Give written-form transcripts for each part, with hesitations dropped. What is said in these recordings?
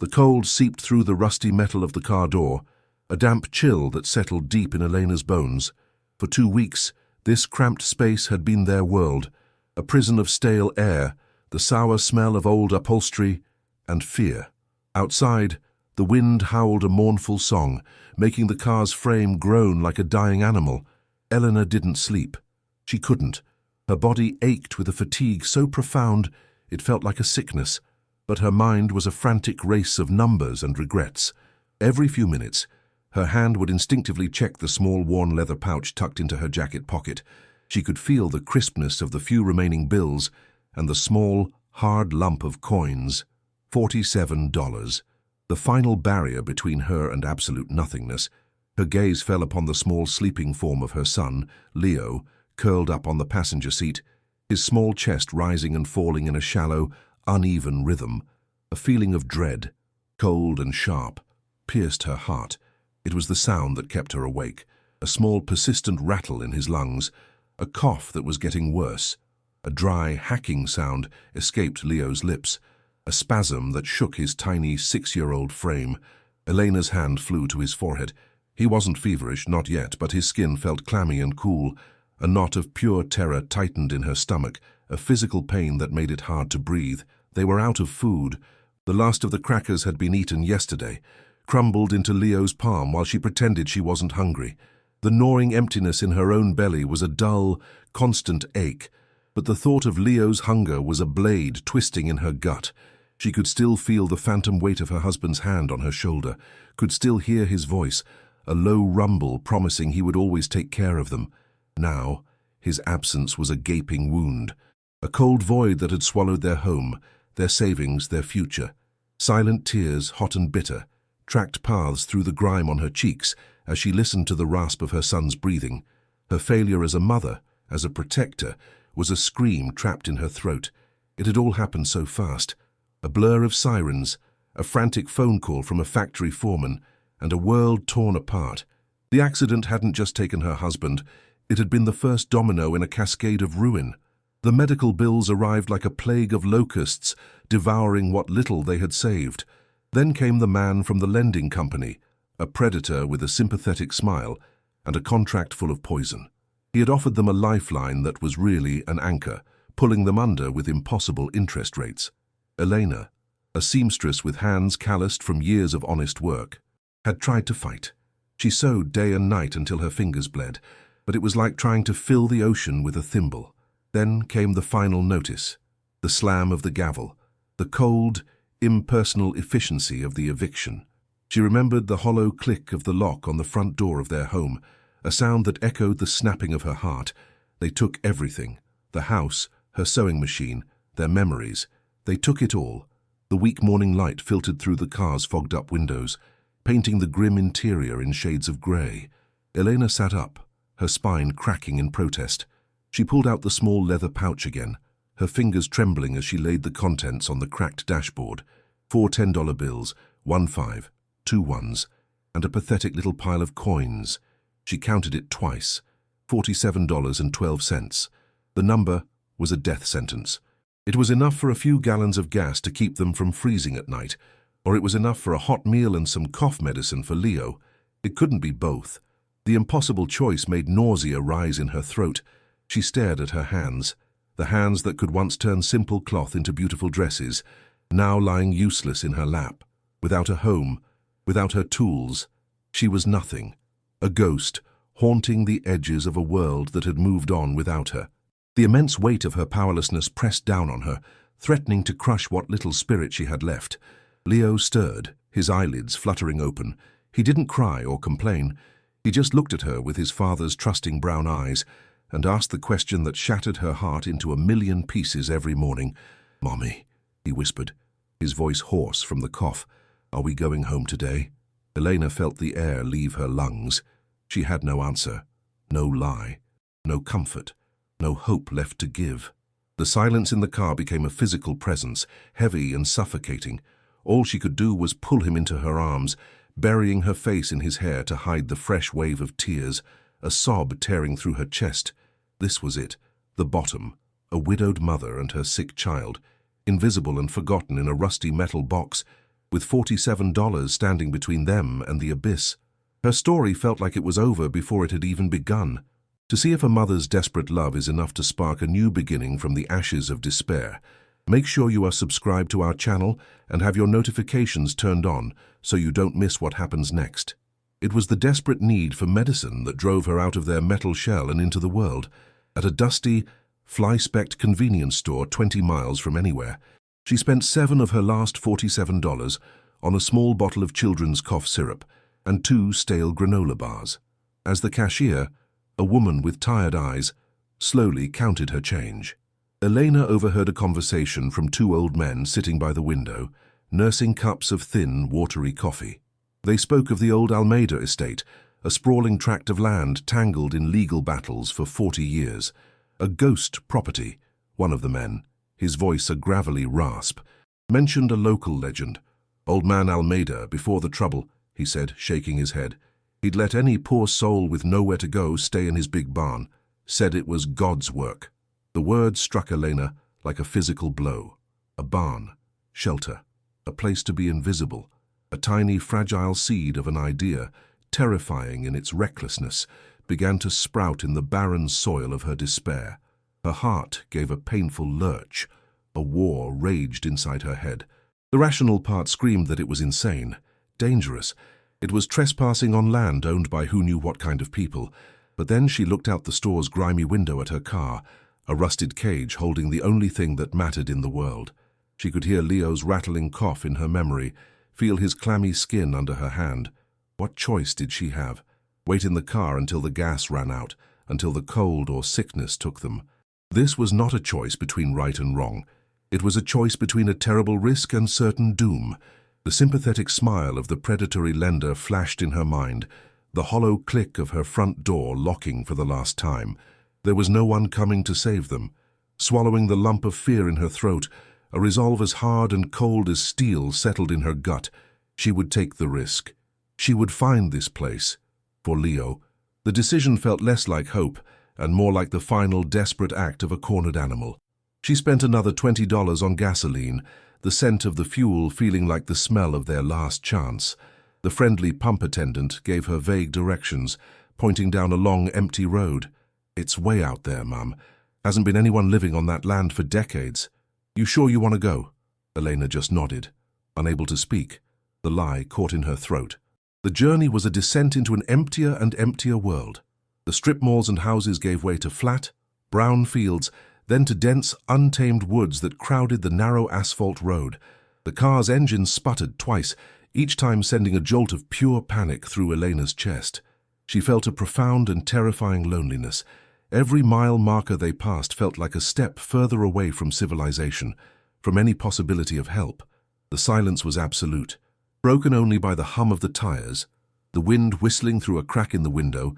The cold seeped through the rusty metal of the car door, a damp chill that settled deep in Elena's bones. For 2 weeks, this cramped space had been their world, a prison of stale air, the sour smell of old upholstery, and fear. Outside, the wind howled a mournful song, making the car's frame groan like a dying animal. Elena didn't sleep. She couldn't. Her body ached with a fatigue so profound it felt like a sickness, but her mind was a frantic race of numbers and regrets. Every few minutes, her hand would instinctively check the small worn leather pouch tucked into her jacket pocket. She could feel the crispness of the few remaining bills and the small, hard lump of coins. $47. The final barrier between her and absolute nothingness. Her gaze fell upon the small sleeping form of her son, Leo, curled up on the passenger seat, his small chest rising and falling in a shallow, uneven rhythm. A feeling of dread, cold and sharp, pierced her heart. It was the sound that kept her awake, a small persistent rattle in his lungs, a cough that was getting worse. A dry, hacking sound escaped Leo's lips, a spasm that shook his tiny 6-year-old frame. Elena's hand flew to his forehead. He wasn't feverish, not yet, but his skin felt clammy and cool. A knot of pure terror tightened in her stomach, a physical pain that made it hard to breathe. They were out of food. The last of the crackers had been eaten yesterday, crumbled into Leo's palm while she pretended she wasn't hungry. The gnawing emptiness in her own belly was a dull, constant ache, but the thought of Leo's hunger was a blade twisting in her gut. She could still feel the phantom weight of her husband's hand on her shoulder, could still hear his voice, a low rumble promising he would always take care of them. Now, his absence was a gaping wound, a cold void that had swallowed their home, their savings, their future. Silent tears, hot and bitter, tracked paths through the grime on her cheeks as she listened to the rasp of her son's breathing. Her failure as a mother, as a protector, was a scream trapped in her throat. It had all happened so fast. A blur of sirens, a frantic phone call from a factory foreman, and a world torn apart. The accident hadn't just taken her husband, it had been the first domino in a cascade of ruin. The medical bills arrived like a plague of locusts, devouring what little they had saved. Then came the man from the lending company, a predator with a sympathetic smile and a contract full of poison. He had offered them a lifeline that was really an anchor, pulling them under with impossible interest rates. Elena, a seamstress with hands calloused from years of honest work, had tried to fight. She sewed day and night until her fingers bled, but it was like trying to fill the ocean with a thimble. Then came the final notice, the slam of the gavel, the cold, impersonal efficiency of the eviction. She remembered the hollow click of the lock on the front door of their home, a sound that echoed the snapping of her heart. They took everything, the house, her sewing machine, their memories. They took it all. The weak morning light filtered through the car's fogged-up windows, painting the grim interior in shades of grey. Elena sat up, her spine cracking in protest. She pulled out the small leather pouch again, her fingers trembling as she laid the contents on the cracked dashboard. 4 $10 bills, 1 5, 2 1s, and a pathetic little pile of coins. She counted it twice, $47.12. The number was a death sentence. It was enough for a few gallons of gas to keep them from freezing at night, or it was enough for a hot meal and some cough medicine for Leo. It couldn't be both. The impossible choice made nausea rise in her throat. She stared at her hands, the hands that could once turn simple cloth into beautiful dresses, now lying useless in her lap. Without a home, without her tools, she was nothing, a ghost haunting the edges of a world that had moved on without her. The immense weight of her powerlessness pressed down on her, threatening to crush what little spirit she had left. Leo stirred, his eyelids fluttering open. He didn't cry or complain. He just looked at her with his father's trusting brown eyes and asked the question that shattered her heart into a million pieces every morning. "Mommy," he whispered, his voice hoarse from the cough. "Are we going home today?" Elena felt the air leave her lungs. She had no answer, no lie, no comfort, no hope left to give. The silence in the car became a physical presence, heavy and suffocating. All she could do was pull him into her arms, burying her face in his hair to hide the fresh wave of tears, a sob tearing through her chest. This was it, the bottom, a widowed mother and her sick child, invisible and forgotten in a rusty metal box. with $47 standing between them and the abyss. Her story felt like it was over before it had even begun. To see if a mother's desperate love is enough to spark a new beginning from the ashes of despair, make sure you are subscribed to our channel and have your notifications turned on so you don't miss what happens next. It was the desperate need for medicine that drove her out of their metal shell and into the world. At a dusty, fly-specked convenience store 20 miles from anywhere, she spent $7 of her last $47 on a small bottle of children's cough syrup and 2 stale granola bars. As the cashier, a woman with tired eyes, slowly counted her change. Elena overheard a conversation from 2 old men sitting by the window, nursing cups of thin, watery coffee. They spoke of the old Almeida estate, a sprawling tract of land tangled in legal battles for 40 years. A ghost property, one of the men, his voice a gravelly rasp, mentioned a local legend. Old man Almeida, before the trouble, he said, shaking his head. He'd let any poor soul with nowhere to go stay in his big barn. Said it was God's work. The word struck Elena like a physical blow. A barn, shelter, a place to be invisible, a tiny fragile seed of an idea, terrifying in its recklessness, began to sprout in the barren soil of her despair. Her heart gave a painful lurch. A war raged inside her head. The rational part screamed that it was insane, dangerous. It was trespassing on land owned by who knew what kind of people. But then she looked out the store's grimy window at her car, a rusted cage holding the only thing that mattered in the world. She could hear Leo's rattling cough in her memory, feel his clammy skin under her hand. What choice did she have? Wait in the car until the gas ran out, until the cold or sickness took them. This was not a choice between right and wrong. It was a choice between a terrible risk and certain doom. The sympathetic smile of the predatory lender flashed in her mind, the hollow click of her front door locking for the last time. There was no one coming to save them. Swallowing the lump of fear in her throat, a resolve as hard and cold as steel settled in her gut. She would take the risk. She would find this place. For Leo, the decision felt less like hope and more like the final desperate act of a cornered animal. She spent another $20 on gasoline, the scent of the fuel feeling like the smell of their last chance. The friendly pump attendant gave her vague directions, pointing down a long, empty road. "It's way out there, Mum. Hasn't been anyone living on that land for decades. You sure you want to go?" Elena just nodded, unable to speak. The lie caught in her throat. The journey was a descent into an emptier and emptier world. The strip malls and houses gave way to flat, brown fields, then to dense, untamed woods that crowded the narrow asphalt road. The car's engine sputtered twice, each time sending a jolt of pure panic through Elena's chest. She felt a profound and terrifying loneliness. Every mile marker they passed felt like a step further away from civilization, from any possibility of help. The silence was absolute, broken only by the hum of the tires, the wind whistling through a crack in the window,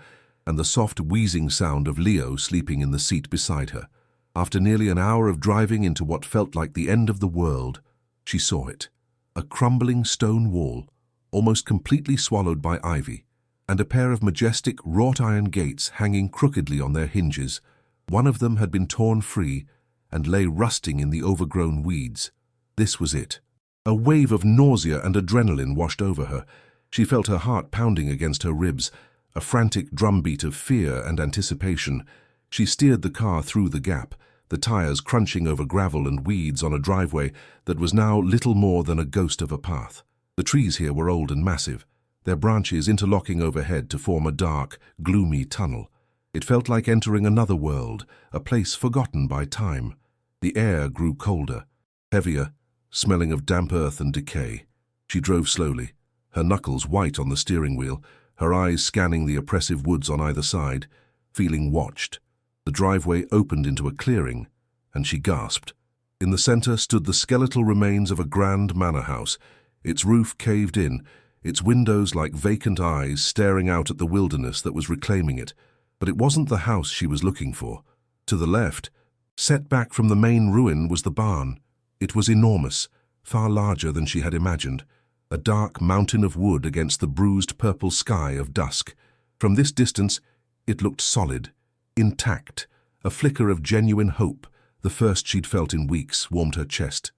and the soft wheezing sound of Leo sleeping in the seat beside her. After nearly an hour of driving into what felt like the end of the world, she saw it. A crumbling stone wall, almost completely swallowed by ivy, and a pair of majestic wrought iron gates hanging crookedly on their hinges. One of them had been torn free and lay rusting in the overgrown weeds. This was it. A wave of nausea and adrenaline washed over her. She felt her heart pounding against her ribs, a frantic drumbeat of fear and anticipation. She steered the car through the gap, the tires crunching over gravel and weeds on a driveway that was now little more than a ghost of a path. The trees here were old and massive, their branches interlocking overhead to form a dark, gloomy tunnel. It felt like entering another world, a place forgotten by time. The air grew colder, heavier, smelling of damp earth and decay. She drove slowly, her knuckles white on the steering wheel, her eyes scanning the oppressive woods on either side, feeling watched. The driveway opened into a clearing, and she gasped. In the center stood the skeletal remains of a grand manor house, its roof caved in, its windows like vacant eyes staring out at the wilderness that was reclaiming it. But it wasn't the house she was looking for. To the left, set back from the main ruin, was the barn. It was enormous, far larger than she had imagined, a dark mountain of wood against the bruised purple sky of dusk. From this distance, it looked solid, intact. A flicker of genuine hope, the first she'd felt in weeks, warmed her chest.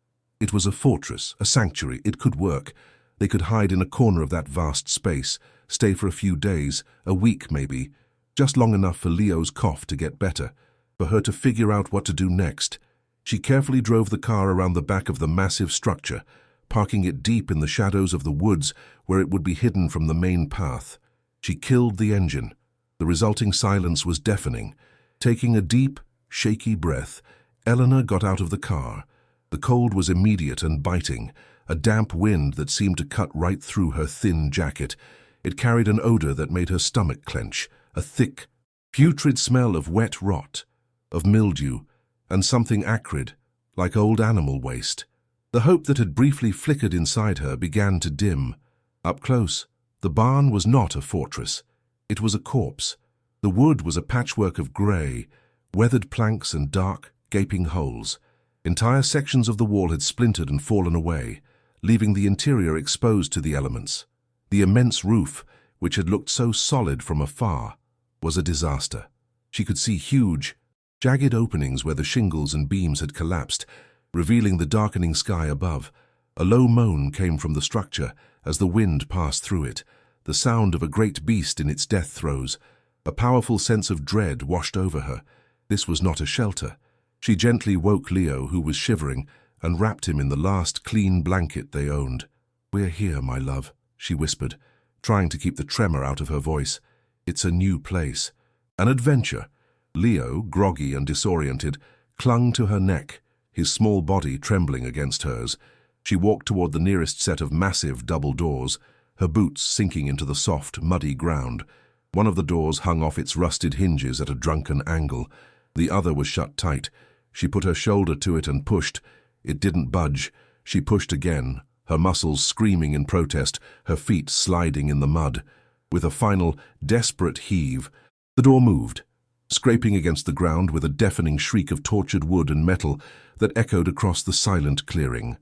It was a fortress, a sanctuary. It could work. They could hide in a corner of that vast space, stay for a few days, a week maybe, just long enough for Leo's cough to get better, for her to figure out what to do next. She carefully drove the car around the back of the massive structure, parking it deep in the shadows of the woods where it would be hidden from the main path. She killed the engine. The resulting silence was deafening. Taking a deep, shaky breath, Eleanor got out of the car. The cold was immediate and biting, a damp wind that seemed to cut right through her thin jacket. It carried an odor that made her stomach clench, a thick, putrid smell of wet rot, of mildew, and something acrid, like old animal waste. The hope that had briefly flickered inside her began to dim. Up close, the barn was not a fortress. It was a corpse. The wood was a patchwork of grey, weathered planks and dark, gaping holes. Entire sections of the wall had splintered and fallen away, leaving the interior exposed to the elements. The immense roof, which had looked so solid from afar, was a disaster. She could see huge, jagged openings where the shingles and beams had collapsed, revealing the darkening sky above. A low moan came from the structure as the wind passed through it, the sound of a great beast in its death throes. A powerful sense of dread washed over her. This was not a shelter. She gently woke Leo, who was shivering, and wrapped him in the last clean blanket they owned. "We're here, my love," she whispered, trying to keep the tremor out of her voice. "It's a new place. An adventure." Leo, groggy and disoriented, clung to her neck, his small body trembling against hers. She walked toward the nearest set of massive double doors, her boots sinking into the soft, muddy ground. One of the doors hung off its rusted hinges at a drunken angle. The other was shut tight. She put her shoulder to it and pushed. It didn't budge. She pushed again, her muscles screaming in protest, her feet sliding in the mud. With a final, desperate heave, the door moved, scraping against the ground with a deafening shriek of tortured wood and metal that echoed across the silent clearing.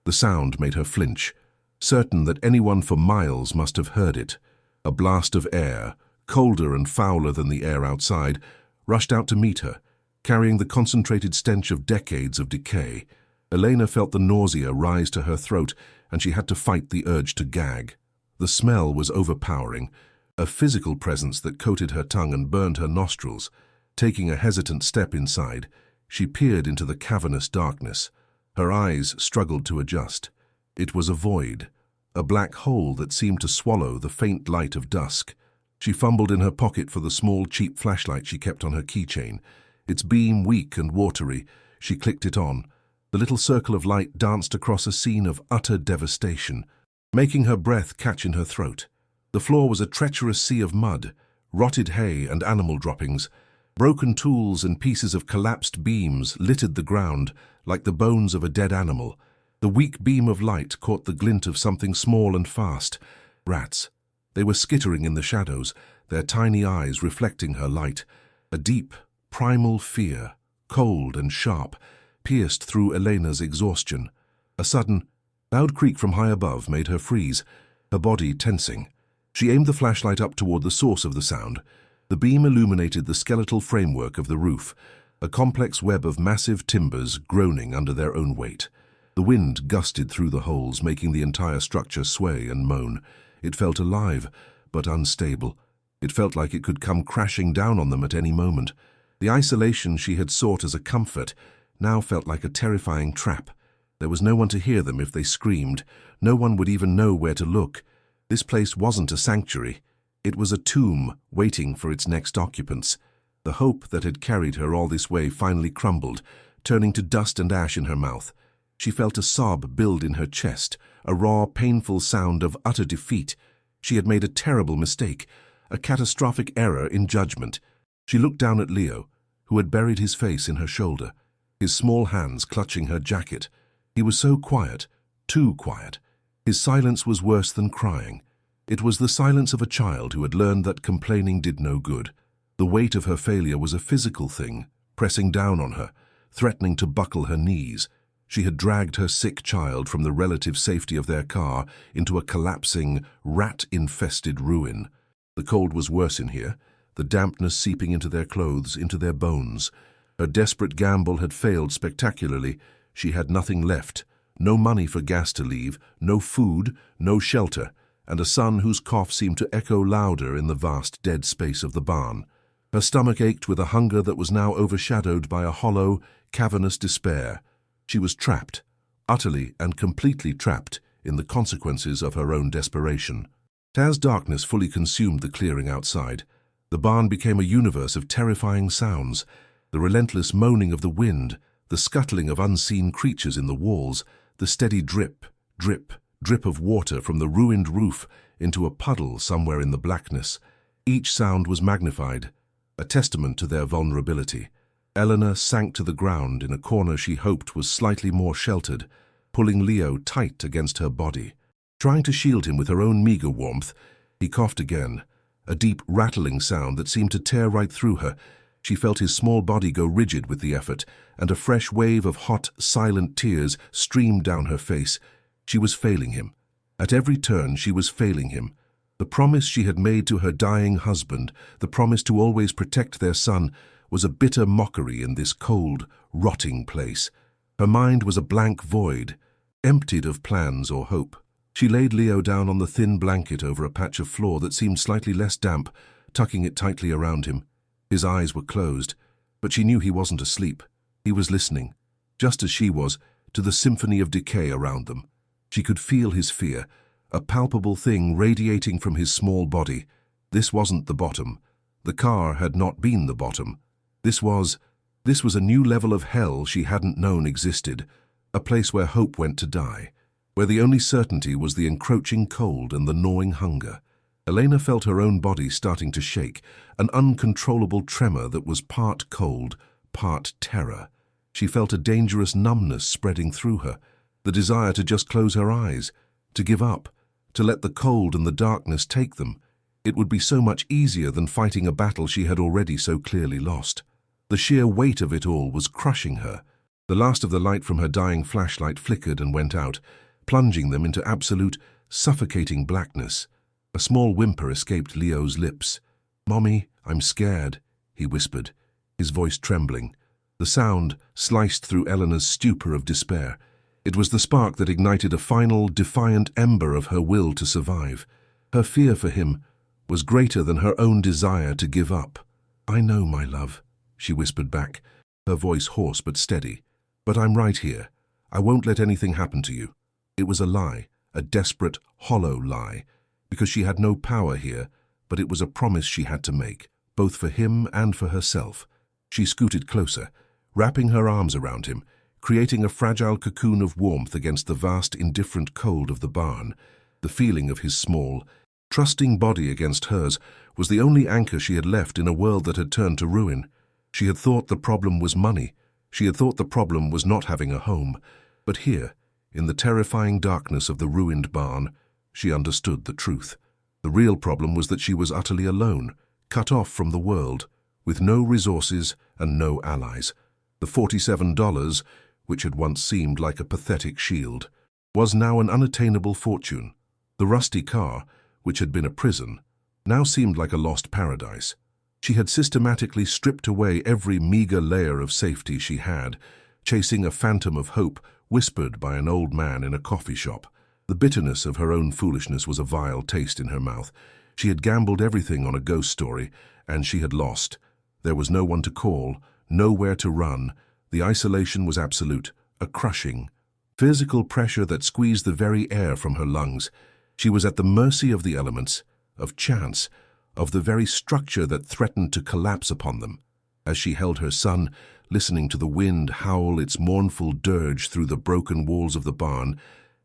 The sound made her flinch, certain that anyone for miles must have heard it. A blast of air, colder and fouler than the air outside, rushed out to meet her, carrying the concentrated stench of decades of decay. Elena felt the nausea rise to her throat, and she had to fight the urge to gag. The smell was overpowering, a physical presence that coated her tongue and burned her nostrils. Taking a hesitant step inside, she peered into the cavernous darkness. Her eyes struggled to adjust. It was a void, a black hole that seemed to swallow the faint light of dusk. She fumbled in her pocket for the small, cheap flashlight she kept on her keychain. Its beam weak and watery, she clicked it on. The little circle of light danced across a scene of utter devastation, making her breath catch in her throat. The floor was a treacherous sea of mud, rotted hay and animal droppings. Broken tools and pieces of collapsed beams littered the ground like the bones of a dead animal. The weak beam of light caught the glint of something small and fast. Rats. They were skittering in the shadows, their tiny eyes reflecting her light. A deep, primal fear, cold and sharp, pierced through Elena's exhaustion. A sudden, loud creak from high above made her freeze, her body tensing. She aimed the flashlight up toward the source of the sound. The beam illuminated the skeletal framework of the roof, a complex web of massive timbers groaning under their own weight. The wind gusted through the holes, making the entire structure sway and moan. It felt alive, but unstable. It felt like it could come crashing down on them at any moment. The isolation she had sought as a comfort now felt like a terrifying trap. There was no one to hear them if they screamed. No one would even know where to look. This place wasn't a sanctuary. It was a tomb waiting for its next occupants. The hope that had carried her all this way finally crumbled, turning to dust and ash in her mouth. She felt a sob build in her chest, a raw, painful sound of utter defeat. She had made a terrible mistake, a catastrophic error in judgment. She looked down at Leo, who had buried his face in her shoulder, his small hands clutching her jacket. He was so quiet, too quiet. His silence was worse than crying. It was the silence of a child who had learned that complaining did no good. The weight of her failure was a physical thing, pressing down on her, threatening to buckle her knees. She had dragged her sick child from the relative safety of their car into a collapsing, rat-infested ruin. The cold was worse in here, the dampness seeping into their clothes, into their bones. Her desperate gamble had failed spectacularly. She had nothing left, no money for gas to leave, no food, no shelter, and a son whose cough seemed to echo louder in the vast dead space of the barn. Her stomach ached with a hunger that was now overshadowed by a hollow, cavernous despair. She was trapped, utterly and completely trapped, in the consequences of her own desperation. As darkness fully consumed the clearing outside, the barn became a universe of terrifying sounds, the relentless moaning of the wind, the scuttling of unseen creatures in the walls, the steady drip, drip, drip of water from the ruined roof into a puddle somewhere in the blackness. Each sound was magnified, a testament to their vulnerability. Eleanor sank to the ground in a corner she hoped was slightly more sheltered, pulling Leo tight against her body. Trying to shield him with her own meager warmth, he coughed again, a deep rattling sound that seemed to tear right through her. She felt his small body go rigid with the effort, and a fresh wave of hot, silent tears streamed down her face. She was failing him. At every turn she was failing him. The promise she had made to her dying husband, the promise to always protect their son, was a bitter mockery in this cold, rotting place. Her mind was a blank void, emptied of plans or hope. She laid Leo down on the thin blanket over a patch of floor that seemed slightly less damp, tucking it tightly around him. His eyes were closed, but she knew he wasn't asleep. He was listening, just as she was, to the symphony of decay around them. She could feel his fear, a palpable thing radiating from his small body. This wasn't the bottom. The car had not been the bottom. This was a new level of hell she hadn't known existed, a place where hope went to die, where the only certainty was the encroaching cold and the gnawing hunger. Elena felt her own body starting to shake, an uncontrollable tremor that was part cold, part terror. She felt a dangerous numbness spreading through her, the desire to just close her eyes, to give up, to let the cold and the darkness take them. It would be so much easier than fighting a battle she had already so clearly lost. The sheer weight of it all was crushing her. The last of the light from her dying flashlight flickered and went out, plunging them into absolute, suffocating blackness. A small whimper escaped Leo's lips. "Mommy, I'm scared," he whispered, his voice trembling. The sound sliced through Eleanor's stupor of despair. It was the spark that ignited a final, defiant ember of her will to survive. Her fear for him was greater than her own desire to give up. "I know, my love," she whispered back, her voice hoarse but steady. "But I'm right here. I won't let anything happen to you." It was a lie, a desperate, hollow lie, because she had no power here, but it was a promise she had to make, both for him and for herself. She scooted closer, wrapping her arms around him, creating a fragile cocoon of warmth against the vast, indifferent cold of the barn. The feeling of his small, trusting body against hers was the only anchor she had left in a world that had turned to ruin. She had thought the problem was money. She had thought the problem was not having a home. But here, in the terrifying darkness of the ruined barn, she understood the truth. The real problem was that she was utterly alone, cut off from the world, with no resources and no allies. The $47, which had once seemed like a pathetic shield, was now an unattainable fortune. The rusty car, which had been a prison, now seemed like a lost paradise. She had systematically stripped away every meager layer of safety she had, chasing a phantom of hope whispered by an old man in a coffee shop. The bitterness of her own foolishness was a vile taste in her mouth. She had gambled everything on a ghost story, and she had lost. There was no one to call, nowhere to run. The isolation was absolute, a crushing, physical pressure that squeezed the very air from her lungs. She was at the mercy of the elements, of chance, of the very structure that threatened to collapse upon them. As she held her son, listening to the wind howl its mournful dirge through the broken walls of the barn,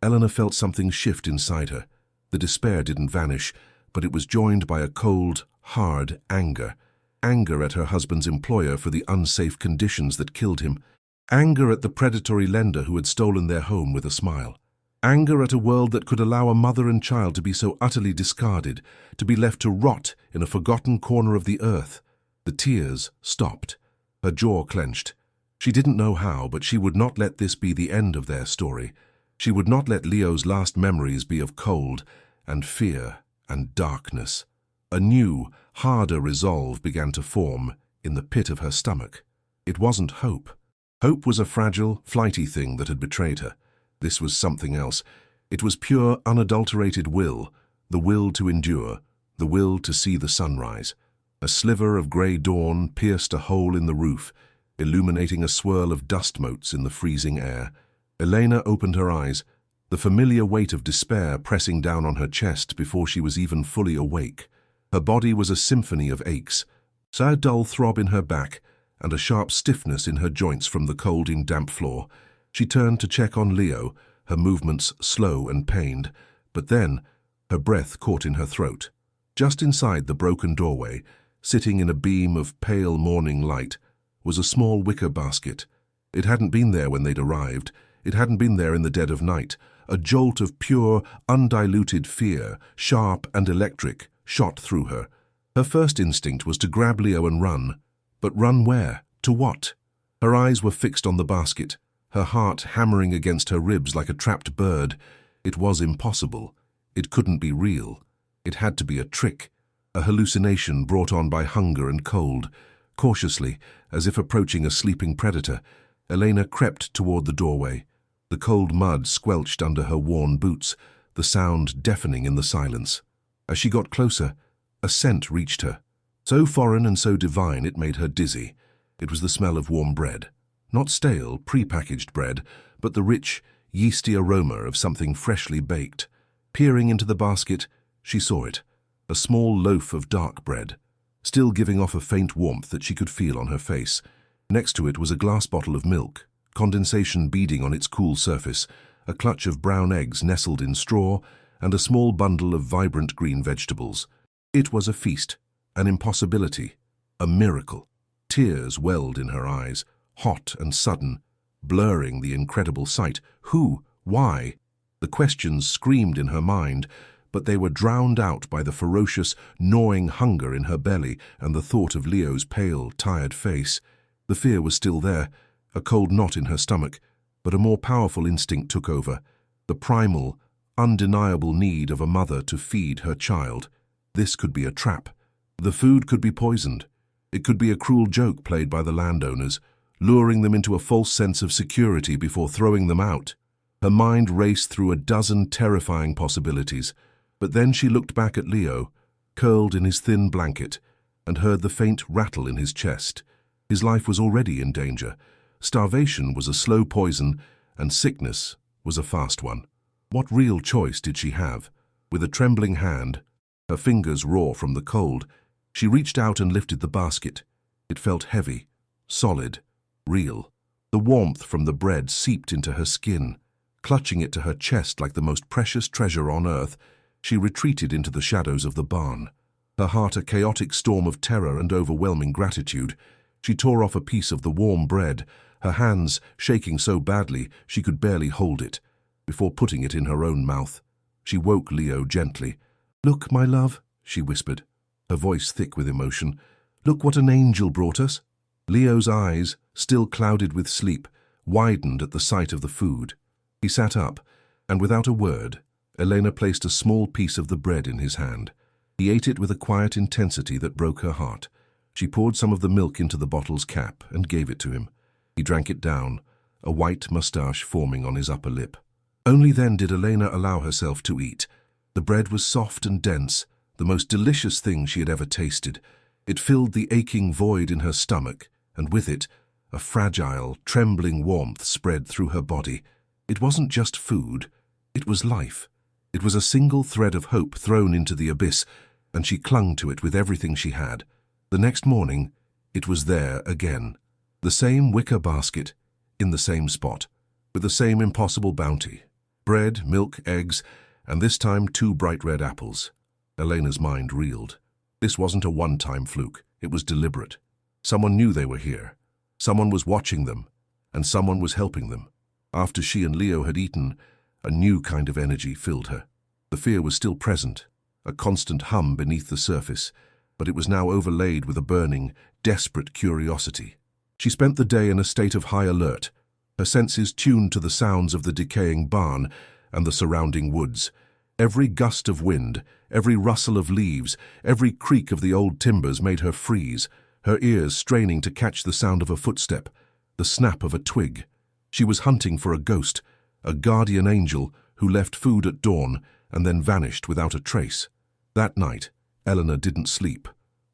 Eleanor felt something shift inside her. The despair didn't vanish, but it was joined by a cold, hard anger. Anger at her husband's employer for the unsafe conditions that killed him. Anger at the predatory lender who had stolen their home with a smile. Anger at a world that could allow a mother and child to be so utterly discarded, to be left to rot in a forgotten corner of the earth. The tears stopped. Her jaw clenched. She didn't know how, but she would not let this be the end of their story. She would not let Leo's last memories be of cold and fear and darkness. A new, harder resolve began to form in the pit of her stomach. It wasn't hope. Hope was a fragile, flighty thing that had betrayed her. This was something else. It was pure, unadulterated will, the will to endure, the will to see the sunrise. A sliver of grey dawn pierced a hole in the roof, illuminating a swirl of dust motes in the freezing air. Elena opened her eyes, the familiar weight of despair pressing down on her chest before she was even fully awake. Her body was a symphony of aches, a dull throb in her back and a sharp stiffness in her joints from the cold and damp floor. She turned to check on Leo, her movements slow and pained, but then her breath caught in her throat. Just inside the broken doorway, sitting in a beam of pale morning light, was a small wicker basket. It hadn't been there when they'd arrived. It hadn't been there in the dead of night. A jolt of pure, undiluted fear, sharp and electric, shot through her. Her first instinct was to grab Leo and run. But run where? To what? Her eyes were fixed on the basket, her heart hammering against her ribs like a trapped bird. It was impossible. It couldn't be real. It had to be a trick, a hallucination brought on by hunger and cold. Cautiously, as if approaching a sleeping predator, Elena crept toward the doorway. The cold mud squelched under her worn boots, the sound deafening in the silence. As she got closer, a scent reached her. So foreign and so divine it made her dizzy. It was the smell of warm bread. Not stale, pre-packaged bread, but the rich, yeasty aroma of something freshly baked. Peering into the basket, she saw it, a small loaf of dark bread, still giving off a faint warmth that she could feel on her face. Next to it was a glass bottle of milk, condensation beading on its cool surface, a clutch of brown eggs nestled in straw, and a small bundle of vibrant green vegetables. It was a feast, an impossibility, a miracle. Tears welled in her eyes, hot and sudden, blurring the incredible sight. Who? Why? The questions screamed in her mind, but they were drowned out by the ferocious, gnawing hunger in her belly and the thought of Leo's pale, tired face. The fear was still there, a cold knot in her stomach, but a more powerful instinct took over, the primal, undeniable need of a mother to feed her child. This could be a trap. The food could be poisoned. It could be a cruel joke played by the landowners, luring them into a false sense of security before throwing them out. Her mind raced through a dozen terrifying possibilities, but then she looked back at Leo, curled in his thin blanket, and heard the faint rattle in his chest. His life was already in danger. Starvation was a slow poison, and sickness was a fast one. What real choice did she have? With a trembling hand, her fingers raw from the cold, she reached out and lifted the basket. It felt heavy, solid, real. The warmth from the bread seeped into her skin. Clutching it to her chest like the most precious treasure on earth, she retreated into the shadows of the barn. Her heart a chaotic storm of terror and overwhelming gratitude. She tore off a piece of the warm bread, her hands shaking so badly she could barely hold it. Before putting it in her own mouth, she woke Leo gently. "Look, my love," she whispered, her voice thick with emotion. "Look what an angel brought us." Leo's eyes, still clouded with sleep, widened at the sight of the food. He sat up, and without a word, Elena placed a small piece of the bread in his hand. He ate it with a quiet intensity that broke her heart. She poured some of the milk into the bottle's cap and gave it to him. He drank it down, a white moustache forming on his upper lip. Only then did Elena allow herself to eat. The bread was soft and dense, the most delicious thing she had ever tasted. It filled the aching void in her stomach, and with it, a fragile, trembling warmth spread through her body. It wasn't just food, it was life. It was a single thread of hope thrown into the abyss, and she clung to it with everything she had. The next morning, it was there again. The same wicker basket, in the same spot, with the same impossible bounty. Bread, milk, eggs, and this time 2 bright red apples. Elena's mind reeled. This wasn't a one-time fluke, it was deliberate. Someone knew they were here. Someone was watching them, and someone was helping them. After she and Leo had eaten, a new kind of energy filled her. The fear was still present, a constant hum beneath the surface, but it was now overlaid with a burning, desperate curiosity. She spent the day in a state of high alert, her senses tuned to the sounds of the decaying barn and the surrounding woods. Every gust of wind, every rustle of leaves, every creak of the old timbers made her freeze, her ears straining to catch the sound of a footstep, the snap of a twig. She was hunting for a ghost, a guardian angel who left food at dawn and then vanished without a trace. That night, Eleanor didn't sleep.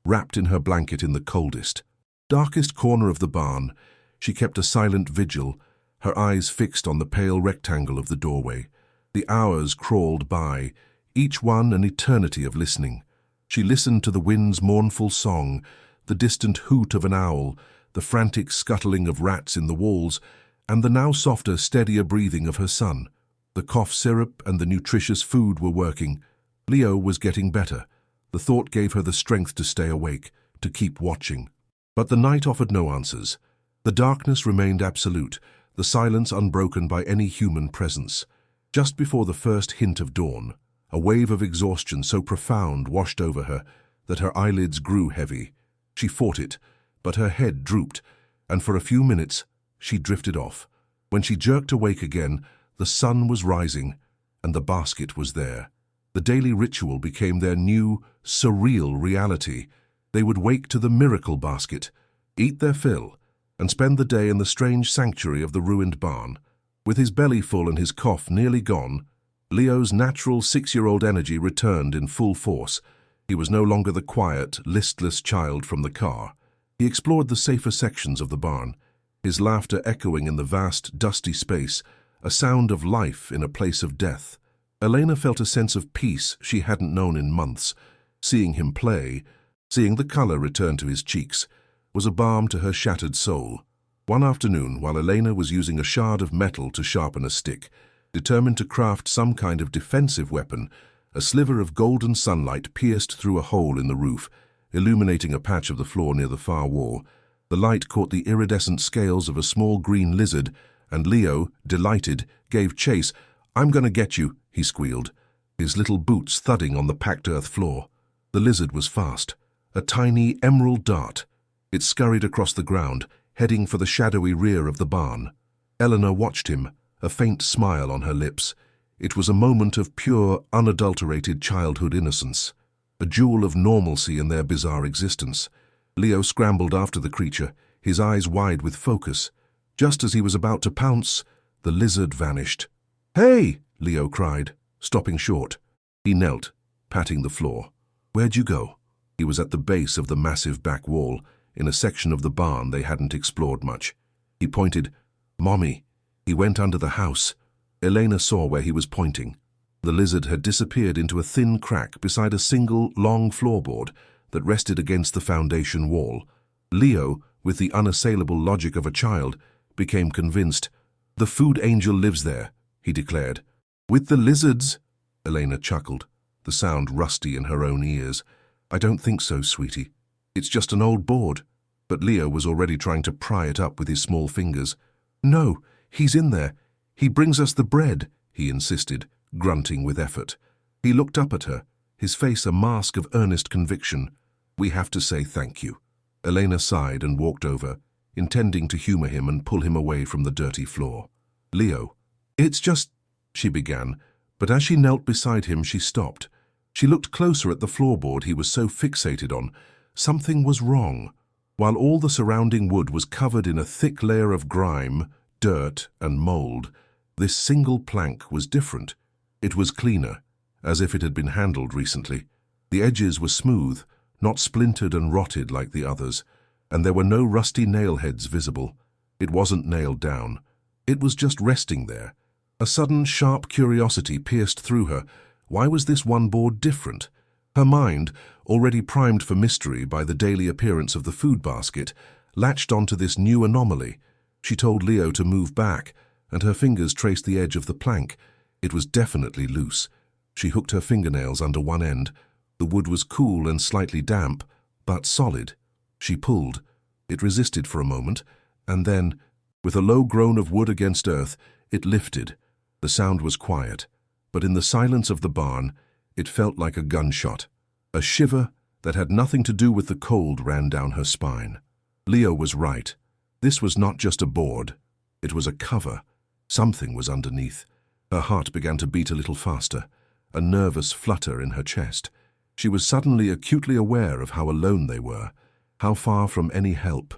Wrapped in her blanket in the coldest, darkest corner of the barn, she kept a silent vigil, her eyes fixed on the pale rectangle of the doorway. The hours crawled by, each one an eternity of listening. She listened to the wind's mournful song, the distant hoot of an owl, the frantic scuttling of rats in the walls, and the now softer, steadier breathing of her son. The cough syrup and the nutritious food were working. Leo was getting better. The thought gave her the strength to stay awake, to keep watching. But the night offered no answers. The darkness remained absolute, the silence unbroken by any human presence. Just before the first hint of dawn, a wave of exhaustion so profound washed over her that her eyelids grew heavy. She fought it, but her head drooped, and for a few minutes she drifted off. When she jerked awake again, the sun was rising, and the basket was there. The daily ritual became their new, surreal reality. They would wake to the miracle basket, eat their fill, and spend the day in the strange sanctuary of the ruined barn. With his belly full and his cough nearly gone, Leo's natural 6-year-old energy returned in full force. He was no longer the quiet, listless child from the car. He explored the safer sections of the barn, his laughter echoing in the vast, dusty space, a sound of life in a place of death. Elena felt a sense of peace she hadn't known in months. Seeing him play, seeing the color return to his cheeks, was a balm to her shattered soul. One afternoon, while Elena was using a shard of metal to sharpen a stick, determined to craft some kind of defensive weapon, a sliver of golden sunlight pierced through a hole in the roof, illuminating a patch of the floor near the far wall. The light caught the iridescent scales of a small green lizard, and Leo, delighted, gave chase. "I'm gonna get you," he squealed, his little boots thudding on the packed earth floor. The lizard was fast, a tiny emerald dart. It scurried across the ground, heading for the shadowy rear of the barn. Eleanor watched him, a faint smile on her lips. It was a moment of pure, unadulterated childhood innocence, a jewel of normalcy in their bizarre existence. Leo scrambled after the creature, his eyes wide with focus. Just as he was about to pounce, the lizard vanished. "Hey!" Leo cried, stopping short. He knelt, patting the floor. "Where'd you go?" He was at the base of the massive back wall, in a section of the barn they hadn't explored much. He pointed. "Mommy." He went under the house. Elena saw where he was pointing. The lizard had disappeared into a thin crack beside a single, long floorboard that rested against the foundation wall. Leo, with the unassailable logic of a child, became convinced. "The food angel lives there," he declared. "With the lizards?" Elena chuckled, the sound rusty in her own ears. "I don't think so, sweetie. It's just an old board." But Leo was already trying to pry it up with his small fingers. "No, he's in there. He brings us the bread," he insisted, grunting with effort. He looked up at her, his face a mask of earnest conviction. "We have to say thank you." Elena sighed and walked over, intending to humor him and pull him away from the dirty floor. "Leo, it's just—" she began, but as she knelt beside him she stopped. She looked closer at the floorboard he was so fixated on. Something was wrong. While all the surrounding wood was covered in a thick layer of grime, dirt, and mold, this single plank was different. It was cleaner, as if it had been handled recently. The edges were smooth, not splintered and rotted like the others, and there were no rusty nail heads visible. It wasn't nailed down. It was just resting there. A sudden, sharp curiosity pierced through her. Why was this one board different? Her mind, already primed for mystery by the daily appearance of the food basket, latched onto this new anomaly. She told Leo to move back, and her fingers traced the edge of the plank. It was definitely loose. She hooked her fingernails under one end. The wood was cool and slightly damp, but solid. She pulled. It resisted for a moment, and then, with a low groan of wood against earth, it lifted. The sound was quiet, but in the silence of the barn, it felt like a gunshot. A shiver that had nothing to do with the cold ran down her spine. Leo was right. This was not just a board. It was a cover. Something was underneath. Her heart began to beat a little faster, a nervous flutter in her chest. She was suddenly acutely aware of how alone they were, how far from any help.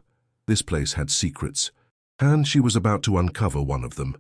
This place had secrets, and she was about to uncover one of them.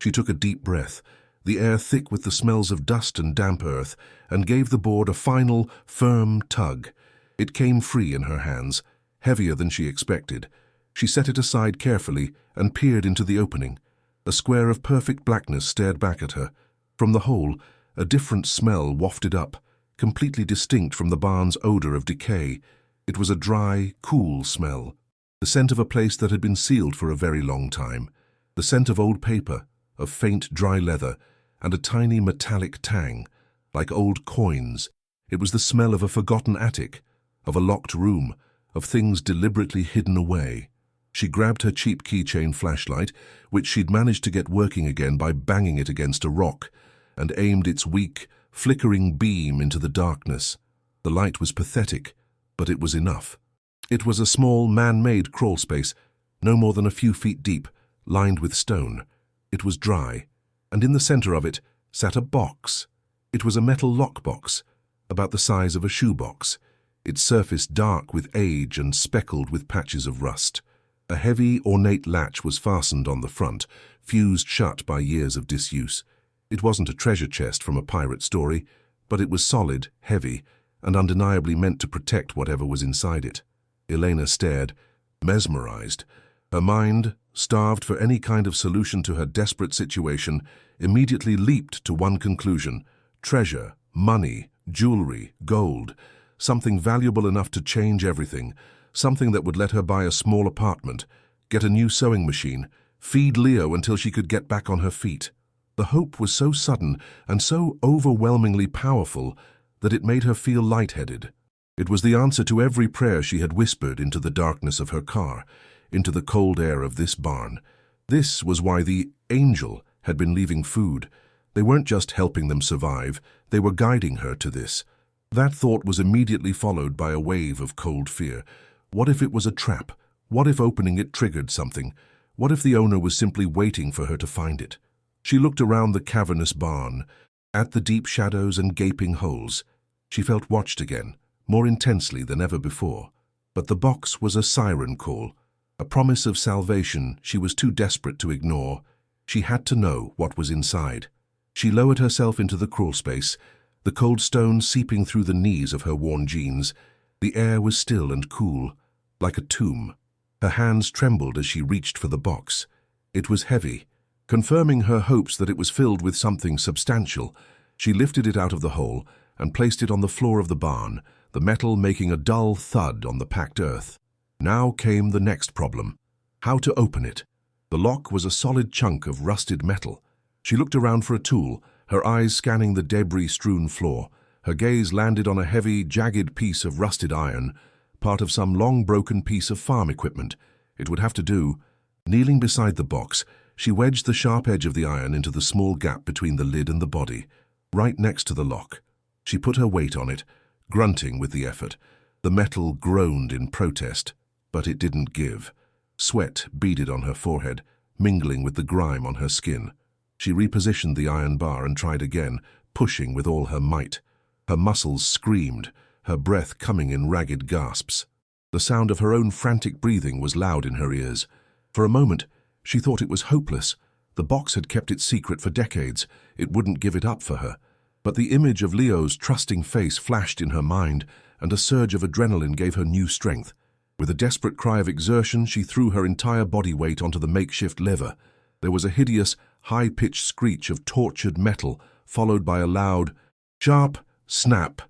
She took a deep breath, the air thick with the smells of dust and damp earth, and gave the board a final, firm tug. It came free in her hands, heavier than she expected. She set it aside carefully and peered into the opening. A square of perfect blackness stared back at her. From the hole, a different smell wafted up, completely distinct from the barn's odor of decay. It was a dry, cool smell, the scent of a place that had been sealed for a very long time, the scent of old paper, of faint, dry leather, and a tiny metallic tang, like old coins. It was the smell of a forgotten attic, of a locked room, of things deliberately hidden away. She grabbed her cheap keychain flashlight, which she'd managed to get working again by banging it against a rock, and aimed its weak, flickering beam into the darkness. The light was pathetic, but it was enough. It was a small, man-made crawl space, no more than a few feet deep, lined with stone. It was dry, and in the center of it sat a box. It was a metal lockbox, about the size of a shoebox, its surface dark with age and speckled with patches of rust. A heavy, ornate latch was fastened on the front, fused shut by years of disuse. It wasn't a treasure chest from a pirate story, but it was solid, heavy, and undeniably meant to protect whatever was inside it. Elena stared, mesmerized. Her mind, starved for any kind of solution to her desperate situation, immediately leaped to one conclusion: treasure, money, jewelry, gold, something valuable enough to change everything, something that would let her buy a small apartment, get a new sewing machine, feed Leo until she could get back on her feet. The hope was so sudden and so overwhelmingly powerful that it made her feel lightheaded. It was the answer to every prayer she had whispered into the darkness of her car, into the cold air of this barn. This was why the angel had been leaving food. They weren't just helping them survive, they were guiding her to this. That thought was immediately followed by a wave of cold fear. What if it was a trap? What if opening it triggered something? What if the owner was simply waiting for her to find it? She looked around the cavernous barn, at the deep shadows and gaping holes. She felt watched again, more intensely than ever before. But the box was a siren call, a promise of salvation she was too desperate to ignore. She had to know what was inside. She lowered herself into the crawl space, the cold stone seeping through the knees of her worn jeans. The air was still and cool, like a tomb. Her hands trembled as she reached for the box. It was heavy, confirming her hopes that it was filled with something substantial. She lifted it out of the hole and placed it on the floor of the barn, the metal making a dull thud on the packed earth. Now came the next problem: how to open it. The lock was a solid chunk of rusted metal. She looked around for a tool, her eyes scanning the debris-strewn floor. Her gaze landed on a heavy, jagged piece of rusted iron, part of some long-broken piece of farm equipment. It would have to do. Kneeling beside the box, she wedged the sharp edge of the iron into the small gap between the lid and the body, right next to the lock. She put her weight on it, grunting with the effort. The metal groaned in protest, but it didn't give. Sweat beaded on her forehead, mingling with the grime on her skin. She repositioned the iron bar and tried again, pushing with all her might. Her muscles screamed, her breath coming in ragged gasps. The sound of her own frantic breathing was loud in her ears. For a moment, she thought it was hopeless. The box had kept its secret for decades. It wouldn't give it up for her. But the image of Leo's trusting face flashed in her mind, and a surge of adrenaline gave her new strength. With a desperate cry of exertion, she threw her entire body weight onto the makeshift lever. There was a hideous, high-pitched screech of tortured metal, followed by a loud, sharp snap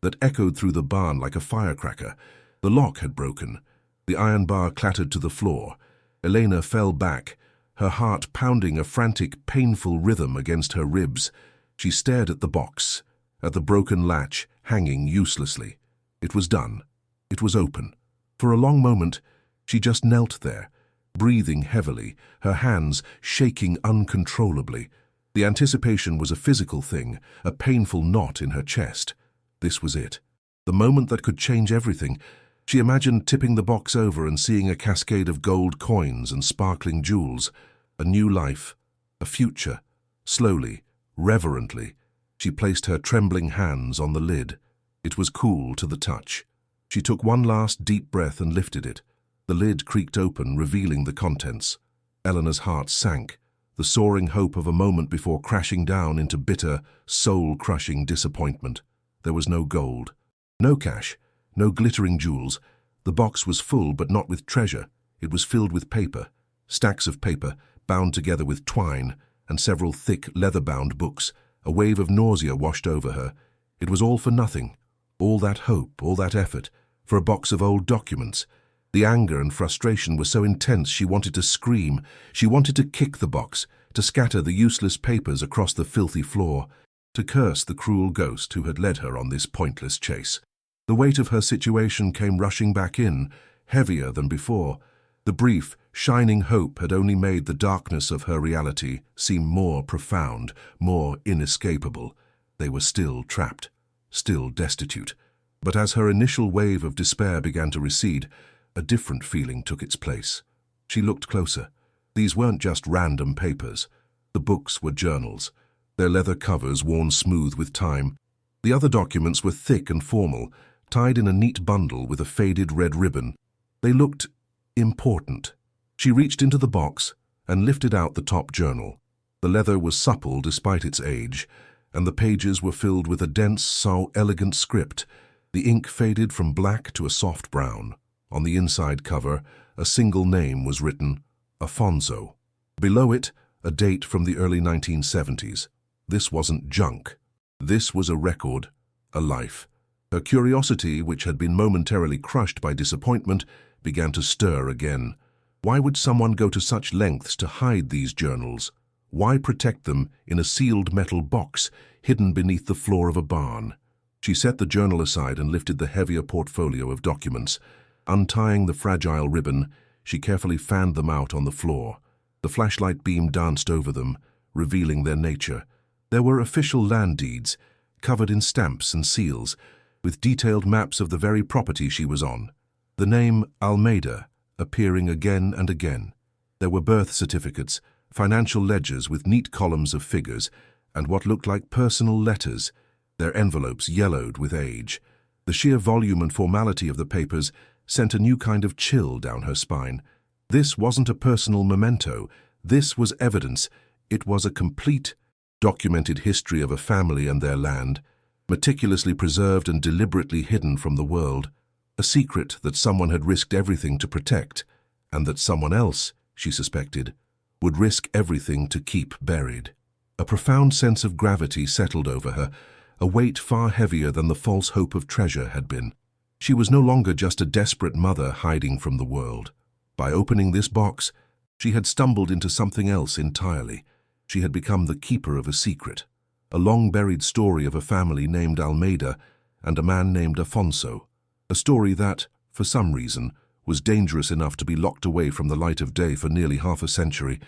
that echoed through the barn like a firecracker. The lock had broken. The iron bar clattered to the floor. Elena fell back, her heart pounding a frantic, painful rhythm against her ribs. She stared at the box, at the broken latch hanging uselessly. It was done. It was open. For a long moment, she just knelt there, breathing heavily, her hands shaking uncontrollably. The anticipation was a physical thing, a painful knot in her chest. This was it. The moment that could change everything. She imagined tipping the box over and seeing a cascade of gold coins and sparkling jewels. A new life, a future. Slowly, reverently, she placed her trembling hands on the lid. It was cool to the touch. She took one last deep breath and lifted it. The lid creaked open, revealing the contents. Eleanor's heart sank. the soaring hope of a moment before crashing down into bitter, soul-crushing disappointment. There was no gold, no cash, no glittering jewels. The box was full, but not with treasure. It was filled with paper, stacks of paper, bound together with twine, and several thick, leather-bound books. A wave of nausea washed over her. It was all for nothing. All that hope, all that effort, for a box of old documents. The anger and frustration were so intense she wanted to scream. She wanted to kick the box, to scatter the useless papers across the filthy floor, to curse the cruel ghost who had led her on this pointless chase. The weight of her situation came rushing back in, heavier than before. The brief, shining hope had only made the darkness of her reality seem more profound, more inescapable. They were still trapped, still destitute. But as her initial wave of despair began to recede, a different feeling took its place. She looked closer. These weren't just random papers. The books were journals, their leather covers worn smooth with time. The other documents were thick and formal, tied in a neat bundle with a faded red ribbon. They looked important. She reached into the box and lifted out the top journal. The leather was supple despite its age, and the pages were filled with a dense, so elegant script. The ink faded from black to a soft brown. On the inside cover, a single name was written, Afonso. Below it, a date from the early 1970s. This wasn't junk. This was a record, a life. Her curiosity, which had been momentarily crushed by disappointment, began to stir again. Why would someone go to such lengths to hide these journals? Why protect them in a sealed metal box hidden beneath the floor of a barn? She set the journal aside and lifted the heavier portfolio of documents. Untying the fragile ribbon, she carefully fanned them out on the floor. The flashlight beam danced over them, revealing their nature. There were official land deeds, covered in stamps and seals, with detailed maps of the very property she was on. The name Almeida appearing again and again. There were birth certificates, financial ledgers with neat columns of figures, and what looked like personal letters, their envelopes yellowed with age. The sheer volume and formality of the papers sent a new kind of chill down her spine. This wasn't a personal memento. This was evidence. It was a complete, documented history of a family and their land, meticulously preserved and deliberately hidden from the world. A secret that someone had risked everything to protect, and that someone else, she suspected, would risk everything to keep buried. A profound sense of gravity settled over her, a weight far heavier than the false hope of treasure had been. She was no longer just a desperate mother hiding from the world. By opening this box, she had stumbled into something else entirely. She had become the keeper of a secret, a long-buried story of a family named Almeida and a man named Afonso, a story that, for some reason, was dangerous enough to be locked away from the light of day for nearly half a century.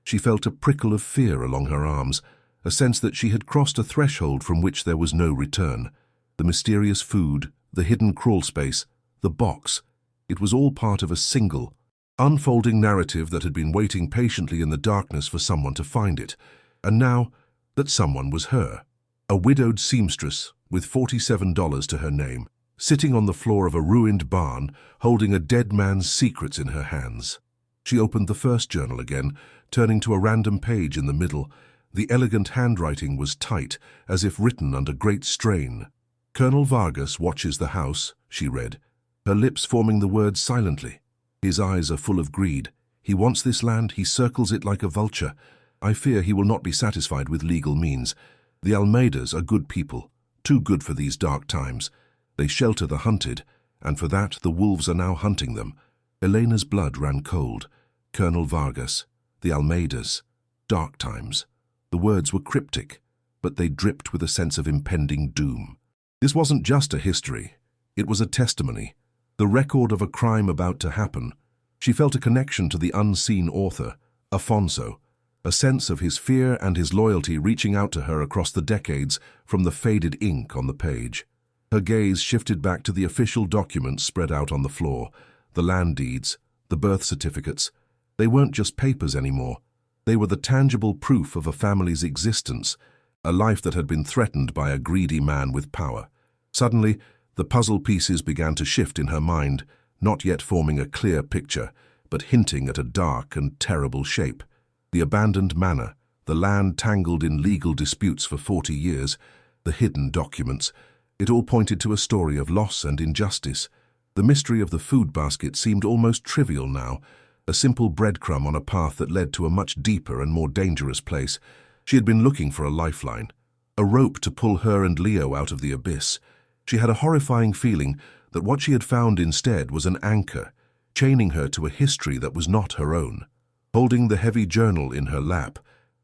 She felt a prickle of fear along her arms, a sense that she had crossed a threshold from which there was no return. The mysterious food, the hidden crawl space, the box. It was all part of a single, unfolding narrative that had been waiting patiently in the darkness for someone to find it. And now, that someone was her. A widowed seamstress with $47 to her name, sitting on the floor of a ruined barn, holding a dead man's secrets in her hands. She opened the first journal again, turning to a random page in the middle. The elegant handwriting was tight, as if written under great strain. Colonel Vargas watches the house, she read, her lips forming the words silently. His eyes are full of greed. He wants this land, he circles it like a vulture. I fear he will not be satisfied with legal means. The Almeidas are good people, too good for these dark times. They shelter the hunted, and for that the wolves are now hunting them. Elena's blood ran cold. Colonel Vargas, the Almeidas, dark times. The words were cryptic, but they dripped with a sense of impending doom. This wasn't just a history. It was a testimony, the record of a crime about to happen. She felt a connection to the unseen author, Afonso, a sense of his fear and his loyalty reaching out to her across the decades from the faded ink on the page. Her gaze shifted back to the official documents spread out on the floor, the land deeds, the birth certificates. They weren't just papers anymore. They were the tangible proof of a family's existence, a life that had been threatened by a greedy man with power. Suddenly, the puzzle pieces began to shift in her mind, not yet forming a clear picture, but hinting at a dark and terrible shape. The abandoned manor, the land tangled in legal disputes for 40 years, the hidden documents. It all pointed to a story of loss and injustice. The mystery of the food basket seemed almost trivial now, a simple breadcrumb on a path that led to a much deeper and more dangerous place. She had been looking for a lifeline, a rope to pull her and Leo out of the abyss. She had a horrifying feeling that what she had found instead was an anchor, chaining her to a history that was not her own. Holding the heavy journal in her lap,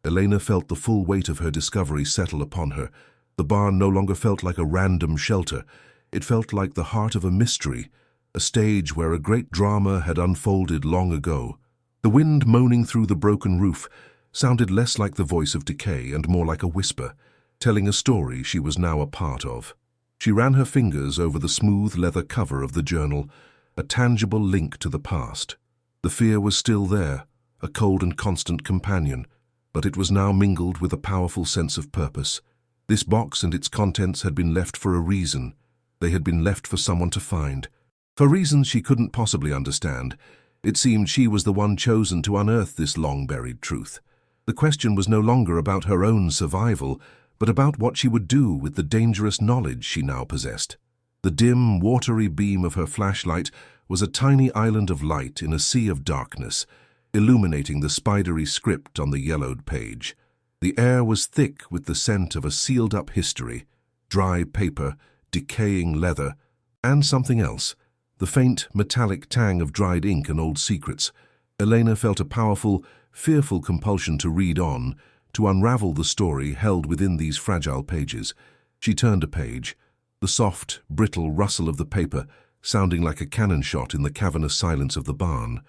Elena felt the full weight of her discovery settle upon her. The barn no longer felt like a random shelter. It felt like the heart of a mystery, a stage where a great drama had unfolded long ago. The wind moaning through the broken roof sounded less like the voice of decay and more like a whisper, telling a story she was now a part of. She ran her fingers over the smooth leather cover of the journal, a tangible link to the past. The fear was still there, a cold and constant companion, but it was now mingled with a powerful sense of purpose. This box and its contents had been left for a reason. They had been left for someone to find. For reasons she couldn't possibly understand, it seemed she was the one chosen to unearth this long-buried truth. The question was no longer about her own survival, but about what she would do with the dangerous knowledge she now possessed. The dim, watery beam of her flashlight was a tiny island of light in a sea of darkness, illuminating the spidery script on the yellowed page. The air was thick with the scent of a sealed-up history, dry paper, decaying leather, and something else, the faint, metallic tang of dried ink and old secrets. Elena felt a powerful, fearful compulsion to read on, to unravel the story held within these fragile pages. She turned a page, the soft, brittle rustle of the paper sounding like a cannon shot in the cavernous silence of the barn.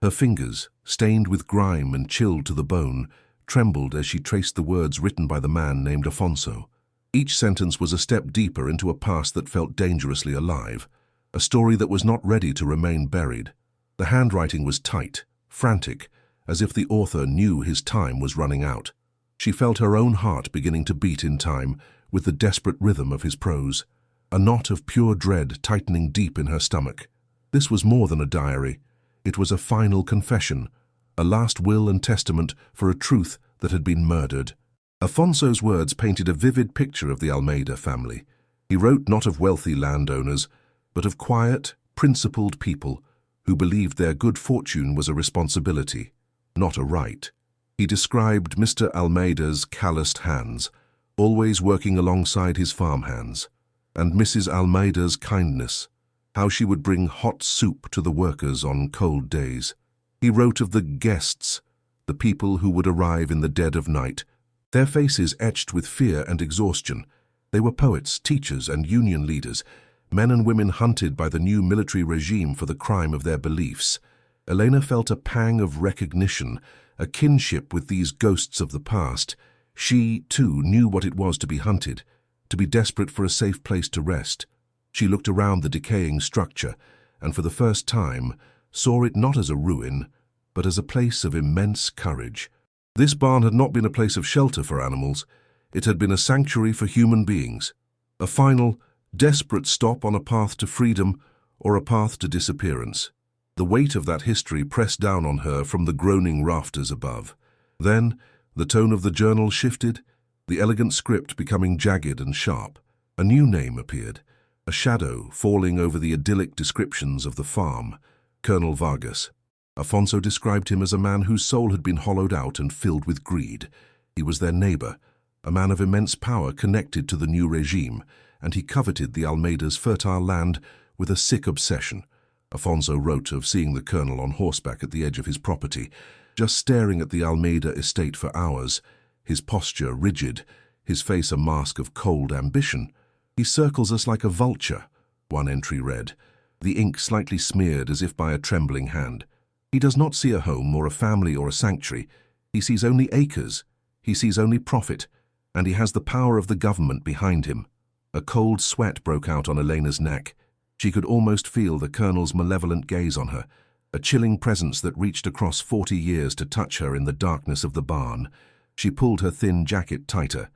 Her fingers, stained with grime and chilled to the bone, trembled as she traced the words written by the man named Afonso. Each sentence was a step deeper into a past that felt dangerously alive, a story that was not ready to remain buried. The handwriting was tight, frantic, as if the author knew his time was running out. She felt her own heart beginning to beat in time with the desperate rhythm of his prose, a knot of pure dread tightening deep in her stomach. This was more than a diary. It was a final confession, a last will and testament for a truth that had been murdered. Afonso's words painted a vivid picture of the Almeida family. He wrote not of wealthy landowners, but of quiet, principled people who believed their good fortune was a responsibility, not a right. He described Mr. Almeida's calloused hands, always working alongside his farmhands, and Mrs. Almeida's kindness, how she would bring hot soup to the workers on cold days. He wrote of the guests, the people who would arrive in the dead of night, their faces etched with fear and exhaustion. They were poets, teachers, and union leaders, men and women hunted by the new military regime for the crime of their beliefs. Elena felt a pang of recognition, a kinship with these ghosts of the past. She, too, knew what it was to be hunted, to be desperate for a safe place to rest. She looked around the decaying structure, and for the first time saw it not as a ruin, but as a place of immense courage. This barn had not been a place of shelter for animals. It had been a sanctuary for human beings, a final, desperate stop on a path to freedom or a path to disappearance. The weight of that history pressed down on her from the groaning rafters above. Then, the tone of the journal shifted, the elegant script becoming jagged and sharp. A new name appeared, a shadow falling over the idyllic descriptions of the farm, Colonel Vargas. Afonso described him as a man whose soul had been hollowed out and filled with greed. He was their neighbor, a man of immense power connected to the new regime, and he coveted the Almeida's fertile land with a sick obsession. Afonso wrote of seeing the colonel on horseback at the edge of his property, just staring at the Almeida estate for hours, his posture rigid, his face a mask of cold ambition. "He circles us like a vulture," one entry read, the ink slightly smeared as if by a trembling hand. "He does not see a home or a family or a sanctuary. He sees only acres. He sees only profit, and he has the power of the government behind him." A cold sweat broke out on Elena's neck. She could almost feel the colonel's malevolent gaze on her, a chilling presence that reached across 40 years to touch her in the darkness of the barn. She pulled her thin jacket tighter,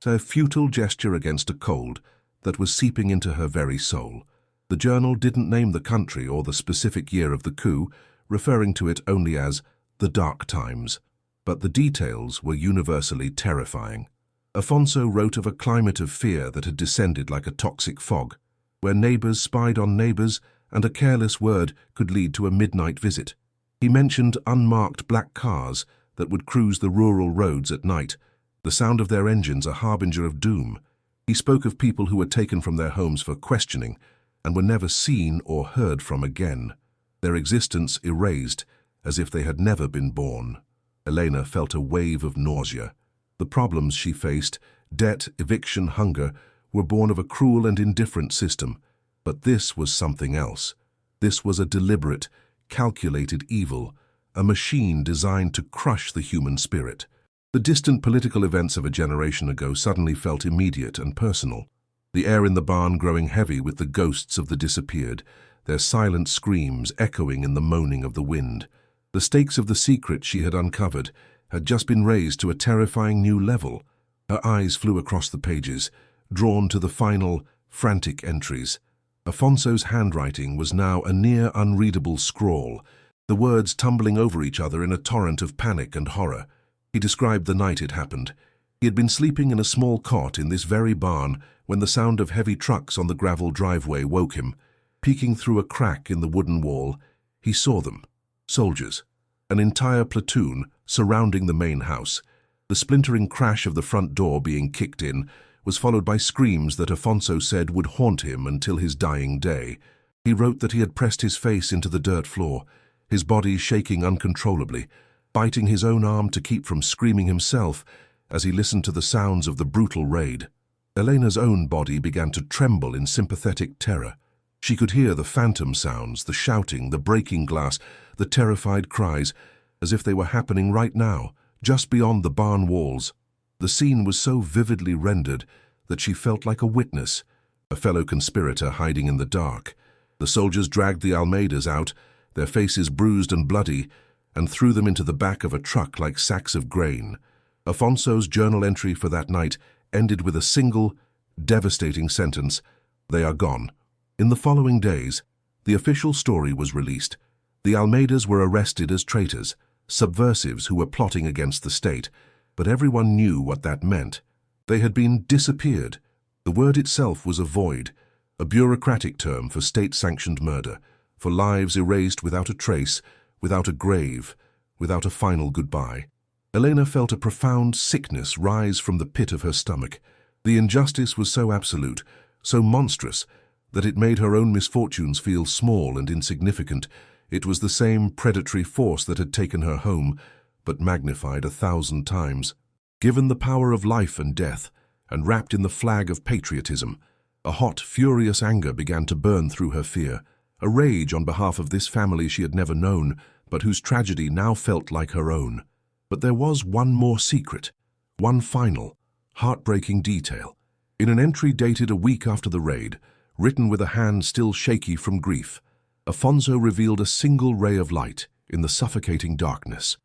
a futile gesture against a cold that was seeping into her very soul. The journal didn't name the country or the specific year of the coup, referring to it only as the dark times. but the details were universally terrifying. Afonso wrote of a climate of fear that had descended like a toxic fog, where neighbors spied on neighbors and a careless word could lead to a midnight visit. He mentioned unmarked black cars that would cruise the rural roads at night, the sound of their engines a harbinger of doom. He spoke of people who were taken from their homes for questioning and were never seen or heard from again, their existence erased as if they had never been born. Elena felt a wave of nausea. The problems she faced, debt, eviction, hunger, were born of a cruel and indifferent system. But this was something else. This was a deliberate, calculated evil, a machine designed to crush the human spirit. The distant political events of a generation ago suddenly felt immediate and personal. The air in the barn growing heavy with the ghosts of the disappeared, their silent screams echoing in the moaning of the wind. The stakes of the secret she had uncovered had just been raised to a terrifying new level. Her eyes flew across the pages, drawn to the final, frantic entries. Afonso's handwriting was now a near unreadable scrawl, the words tumbling over each other in a torrent of panic and horror. He described the night it happened. He had been sleeping in a small cot in this very barn when the sound of heavy trucks on the gravel driveway woke him. Peeking through a crack in the wooden wall, he saw them. Soldiers. An entire platoon surrounding the main house. The splintering crash of the front door being kicked in was followed by screams that Afonso said would haunt him until his dying day. He wrote that he had pressed his face into the dirt floor, his body shaking uncontrollably, biting his own arm to keep from screaming himself as he listened to the sounds of the brutal raid. Elena's own body began to tremble in sympathetic terror. She could hear the phantom sounds, the shouting, the breaking glass, the terrified cries, as if they were happening right now, just beyond the barn walls. The scene was so vividly rendered that she felt like a witness, a fellow conspirator hiding in the dark. The soldiers dragged the Almeidas out, their faces bruised and bloody, and threw them into the back of a truck like sacks of grain. Afonso's journal entry for that night ended with a single, devastating sentence: "They are gone." In the following days, the official story was released. The Almeidas were arrested as traitors, subversives who were plotting against the state, but everyone knew what that meant. They had been disappeared. The word itself was a void, a bureaucratic term for state-sanctioned murder, for lives erased without a trace, without a grave, without a final goodbye. Elena felt a profound sickness rise from the pit of her stomach. The injustice was so absolute, so monstrous, that it made her own misfortunes feel small and insignificant. It was the same predatory force that had taken her home, but magnified 1,000 times. Given the power of life and death, and wrapped in the flag of patriotism, a hot, furious anger began to burn through her fear, a rage on behalf of this family she had never known, but whose tragedy now felt like her own. But there was one more secret, one final, heartbreaking detail. In an entry dated a week after the raid, written with a hand still shaky from grief, Afonso revealed a single ray of light in the suffocating darkness.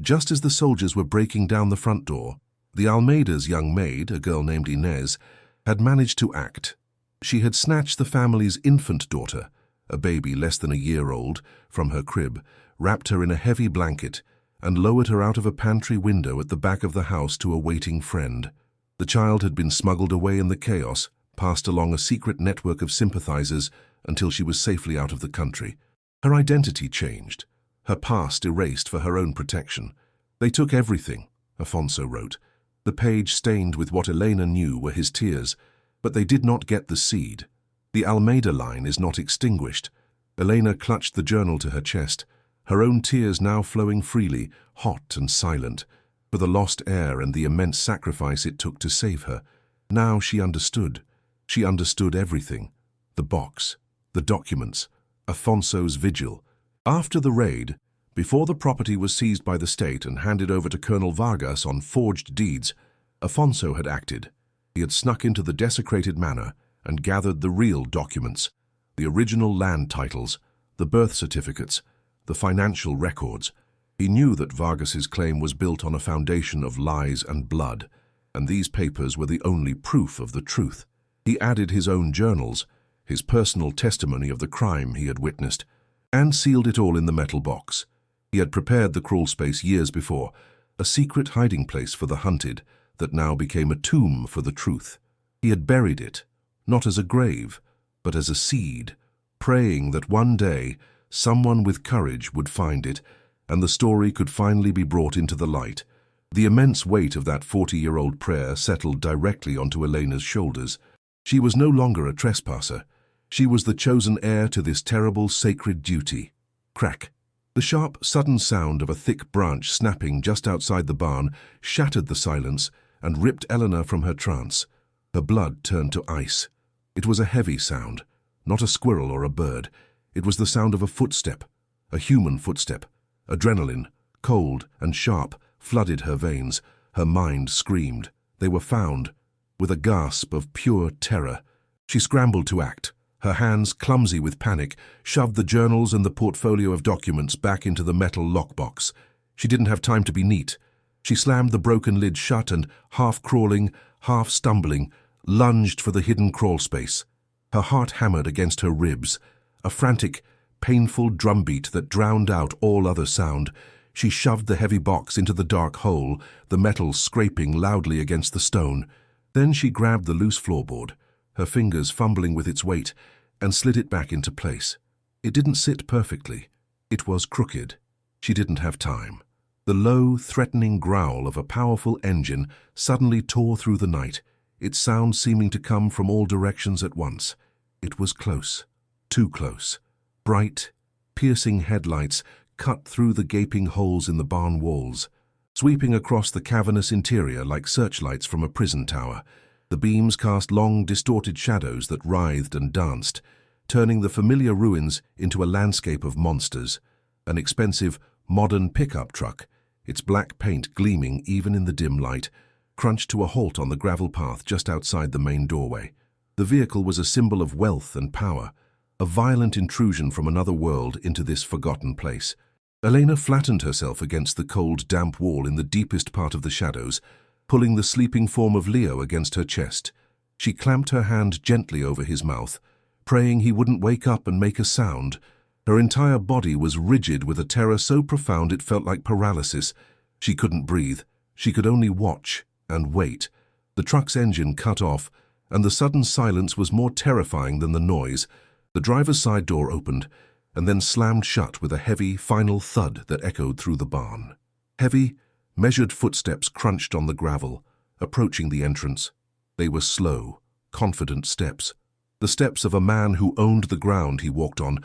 Just as the soldiers were breaking down the front door, the Almeida's young maid, a girl named Inez, had managed to act. She had snatched the family's infant daughter, a baby less than a year old, from her crib, wrapped her in a heavy blanket, and lowered her out of a pantry window at the back of the house to a waiting friend. The child had been smuggled away in the chaos, passed along a secret network of sympathizers until she was safely out of the country. Her identity changed, her past erased for her own protection. They took everything, Afonso wrote. The page stained with what Elena knew were his tears, but they did not get the seed. The Almeida line is not extinguished. Elena clutched the journal to her chest, her own tears now flowing freely, hot and silent, for the lost heir and the immense sacrifice it took to save her. Now she understood. She understood everything. The box, the documents, Afonso's vigil. After the raid, before the property was seized by the state and handed over to Colonel Vargas on forged deeds, Afonso had acted. He had snuck into the desecrated manor and gathered the real documents, the original land titles, the birth certificates, the financial records. He knew that Vargas's claim was built on a foundation of lies and blood, and these papers were the only proof of the truth. He added his own journals, his personal testimony of the crime he had witnessed, and sealed it all in the metal box. He had prepared the crawl space years before, a secret hiding place for the hunted that now became a tomb for the truth. He had buried it, not as a grave, but as a seed, praying that one day someone with courage would find it and the story could finally be brought into the light. The immense weight of that 40-year-old prayer settled directly onto Elena's shoulders. She was no longer a trespasser. She was the chosen heir to this terrible sacred duty. Crack! The sharp, sudden sound of a thick branch snapping just outside the barn shattered the silence and ripped Eleanor from her trance. Her blood turned to ice. It was a heavy sound, not a squirrel or a bird. It was the sound of a footstep, a human footstep. Adrenaline, cold and sharp, flooded her veins. Her mind screamed. They were found. With a gasp of pure terror, she scrambled to act. Her hands, clumsy with panic, shoved the journals and the portfolio of documents back into the metal lockbox. She didn't have time to be neat. She slammed the broken lid shut and, half crawling, half stumbling, lunged for the hidden crawl space. Her heart hammered against her ribs, a frantic, painful drumbeat that drowned out all other sound. She shoved the heavy box into the dark hole, the metal scraping loudly against the stone. Then she grabbed the loose floorboard, her fingers fumbling with its weight, and slid it back into place. It didn't sit perfectly. It was crooked. She didn't have time. The low, threatening growl of a powerful engine suddenly tore through the night, its sound seeming to come from all directions at once. It was close. Too close. Bright, piercing headlights cut through the gaping holes in the barn walls, sweeping across the cavernous interior like searchlights from a prison tower. The beams cast long, distorted shadows that writhed and danced, turning the familiar ruins into a landscape of monsters. An expensive, modern pickup truck, its black paint gleaming even in the dim light, crunched to a halt on the gravel path just outside the main doorway. The vehicle was a symbol of wealth and power, a violent intrusion from another world into this forgotten place. Elena flattened herself against the cold, damp wall in the deepest part of the shadows, pulling the sleeping form of Leo against her chest. She clamped her hand gently over his mouth, praying he wouldn't wake up and make a sound. Her entire body was rigid with a terror so profound it felt like paralysis. She couldn't breathe. She could only watch and wait. The truck's engine cut off, and the sudden silence was more terrifying than the noise. The driver's side door opened, and then slammed shut with a heavy, final thud that echoed through the barn. Heavy, measured footsteps crunched on the gravel, approaching the entrance. They were slow, confident steps. The steps of a man who owned the ground he walked on,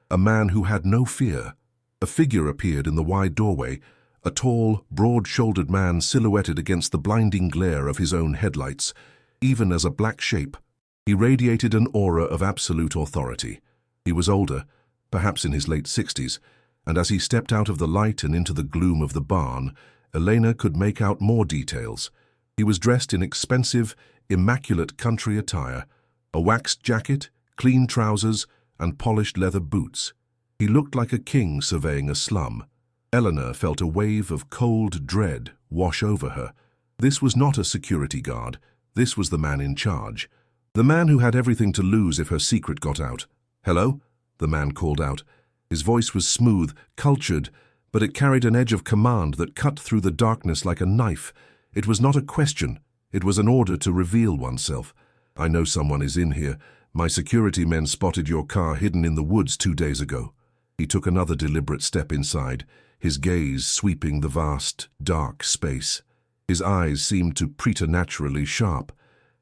a man who had no fear. A figure appeared in the wide doorway, a tall, broad-shouldered man silhouetted against the blinding glare of his own headlights. Even as a black shape, he radiated an aura of absolute authority. He was older, perhaps in his late 60s, and as he stepped out of the light and into the gloom of the barn, Elena could make out more details. He was dressed in expensive, immaculate country attire, a waxed jacket, clean trousers, and polished leather boots. He looked like a king surveying a slum. Eleanor felt a wave of cold dread wash over her. This was not a security guard. This was the man in charge. The man who had everything to lose if her secret got out. "Hello?" the man called out. His voice was smooth, cultured, but it carried an edge of command that cut through the darkness like a knife. It was not a question. It was an order to reveal oneself. "I know someone is in here. My security men spotted your car hidden in the woods 2 days ago." He took another deliberate step inside, his gaze sweeping the vast, dark space. His eyes seemed to preternaturally sharp,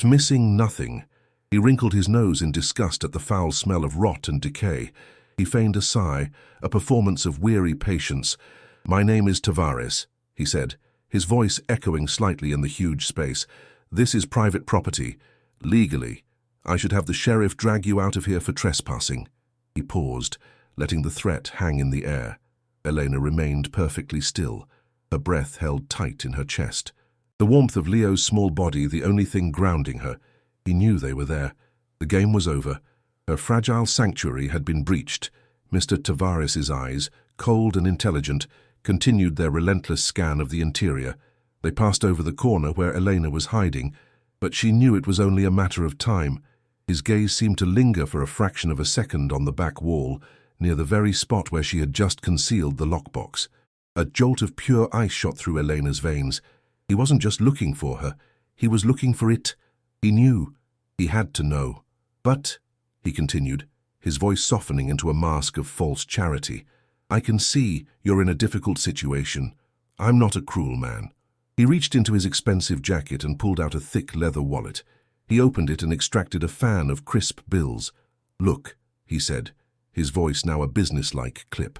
missing nothing. He wrinkled his nose in disgust at the foul smell of rot and decay. He feigned a sigh, a performance of weary patience. "My name is Tavares," he said, his voice echoing slightly in the huge space. "This is private property. Legally, I should have the sheriff drag you out of here for trespassing." He paused, letting the threat hang in the air. Elena remained perfectly still, her breath held tight in her chest. The warmth of Leo's small body the only thing grounding her. He knew they were there. The game was over. Her fragile sanctuary had been breached. Mr. Tavares's eyes, cold and intelligent, continued their relentless scan of the interior. They passed over the corner where Elena was hiding, but she knew it was only a matter of time. His gaze seemed to linger for a fraction of a second on the back wall, near the very spot where she had just concealed the lockbox. A jolt of pure ice shot through Elena's veins. He wasn't just looking for her. He was looking for it. He knew. He had to know. But, he continued, his voice softening into a mask of false charity, I can see you're in a difficult situation. I'm not a cruel man. He reached into his expensive jacket and pulled out a thick leather wallet. He opened it and extracted a fan of crisp bills. Look, he said, his voice now a businesslike clip.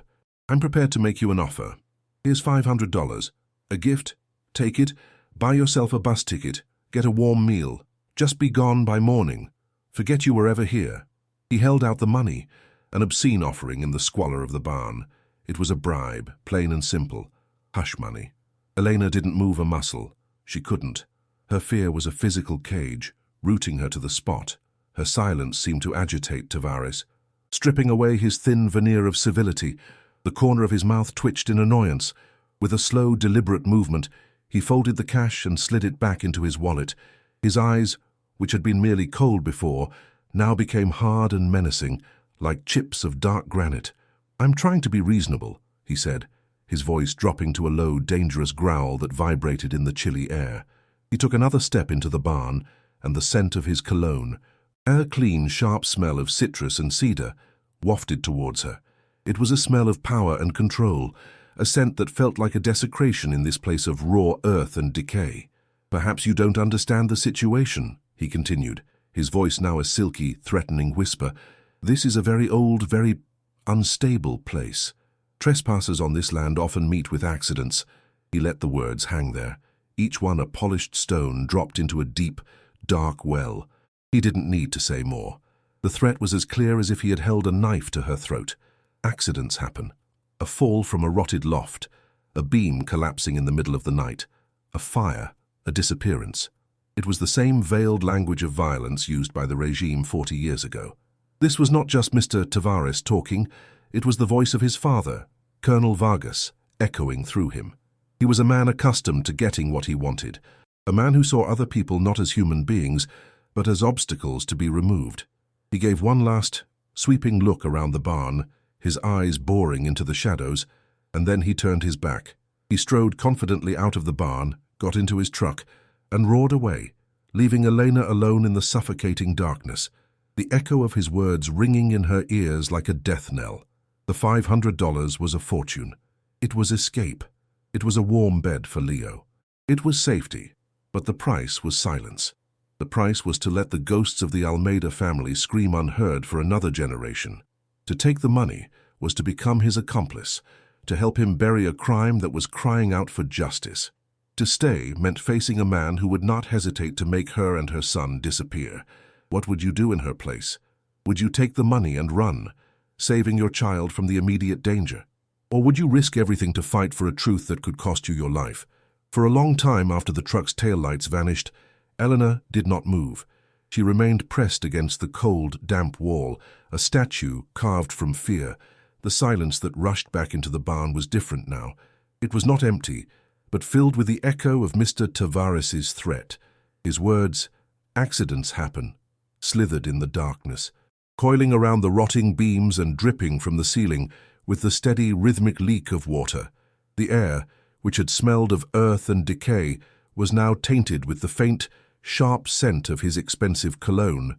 I'm prepared to make you an offer. Here's $500. A gift? Take it. Buy yourself a bus ticket. Get a warm meal. Just be gone by morning. Forget you were ever here. He held out the money, an obscene offering in the squalor of the barn. It was a bribe, plain and simple. Hush money. Elena didn't move a muscle. She couldn't. Her fear was a physical cage, rooting her to the spot. Her silence seemed to agitate Tavares. Stripping away his thin veneer of civility, the corner of his mouth twitched in annoyance. With a slow, deliberate movement, he folded the cash and slid it back into his wallet. His eyes, which had been merely cold before, now became hard and menacing, like chips of dark granite. I'm trying to be reasonable, he said, his voice dropping to a low, dangerous growl that vibrated in the chilly air. He took another step into the barn, and the scent of his cologne, a clean, sharp smell of citrus and cedar, wafted towards her. It was a smell of power and control, a scent that felt like a desecration in this place of raw earth and decay. Perhaps you don't understand the situation, he continued, his voice now a silky, threatening whisper. This is a very old, very unstable place. Trespassers on this land often meet with accidents. He let the words hang there, each one a polished stone dropped into a deep, dark well. He didn't need to say more. The threat was as clear as if he had held a knife to her throat. Accidents happen. A fall from a rotted loft, a beam collapsing in the middle of the night, a fire, a disappearance. It was the same veiled language of violence used by the regime 40 years ago. This was not just Mr. Tavares talking, it was the voice of his father, Colonel Vargas, echoing through him. He was a man accustomed to getting what he wanted, a man who saw other people not as human beings, but as obstacles to be removed. He gave one last, sweeping look around the barn, his eyes boring into the shadows, and then he turned his back. He strode confidently out of the barn, got into his truck, and roared away, leaving Elena alone in the suffocating darkness, the echo of his words ringing in her ears like a death knell. The $500 was a fortune. It was escape. It was a warm bed for Leo. It was safety, but the price was silence. The price was to let the ghosts of the Almeida family scream unheard for another generation. To take the money was to become his accomplice, to help him bury a crime that was crying out for justice. To stay meant facing a man who would not hesitate to make her and her son disappear. What would you do in her place? Would you take the money and run, saving your child from the immediate danger? Or would you risk everything to fight for a truth that could cost you your life? For a long time after the truck's taillights vanished, Elena did not move. She remained pressed against the cold, damp wall, a statue carved from fear. The silence that rushed back into the barn was different now. It was not empty, but filled with the echo of Mr. Tavares's threat. His words, "Accidents happen," slithered in the darkness, coiling around the rotting beams and dripping from the ceiling with the steady, rhythmic leak of water. The air, which had smelled of earth and decay, was now tainted with the faint, sharp scent of his expensive cologne,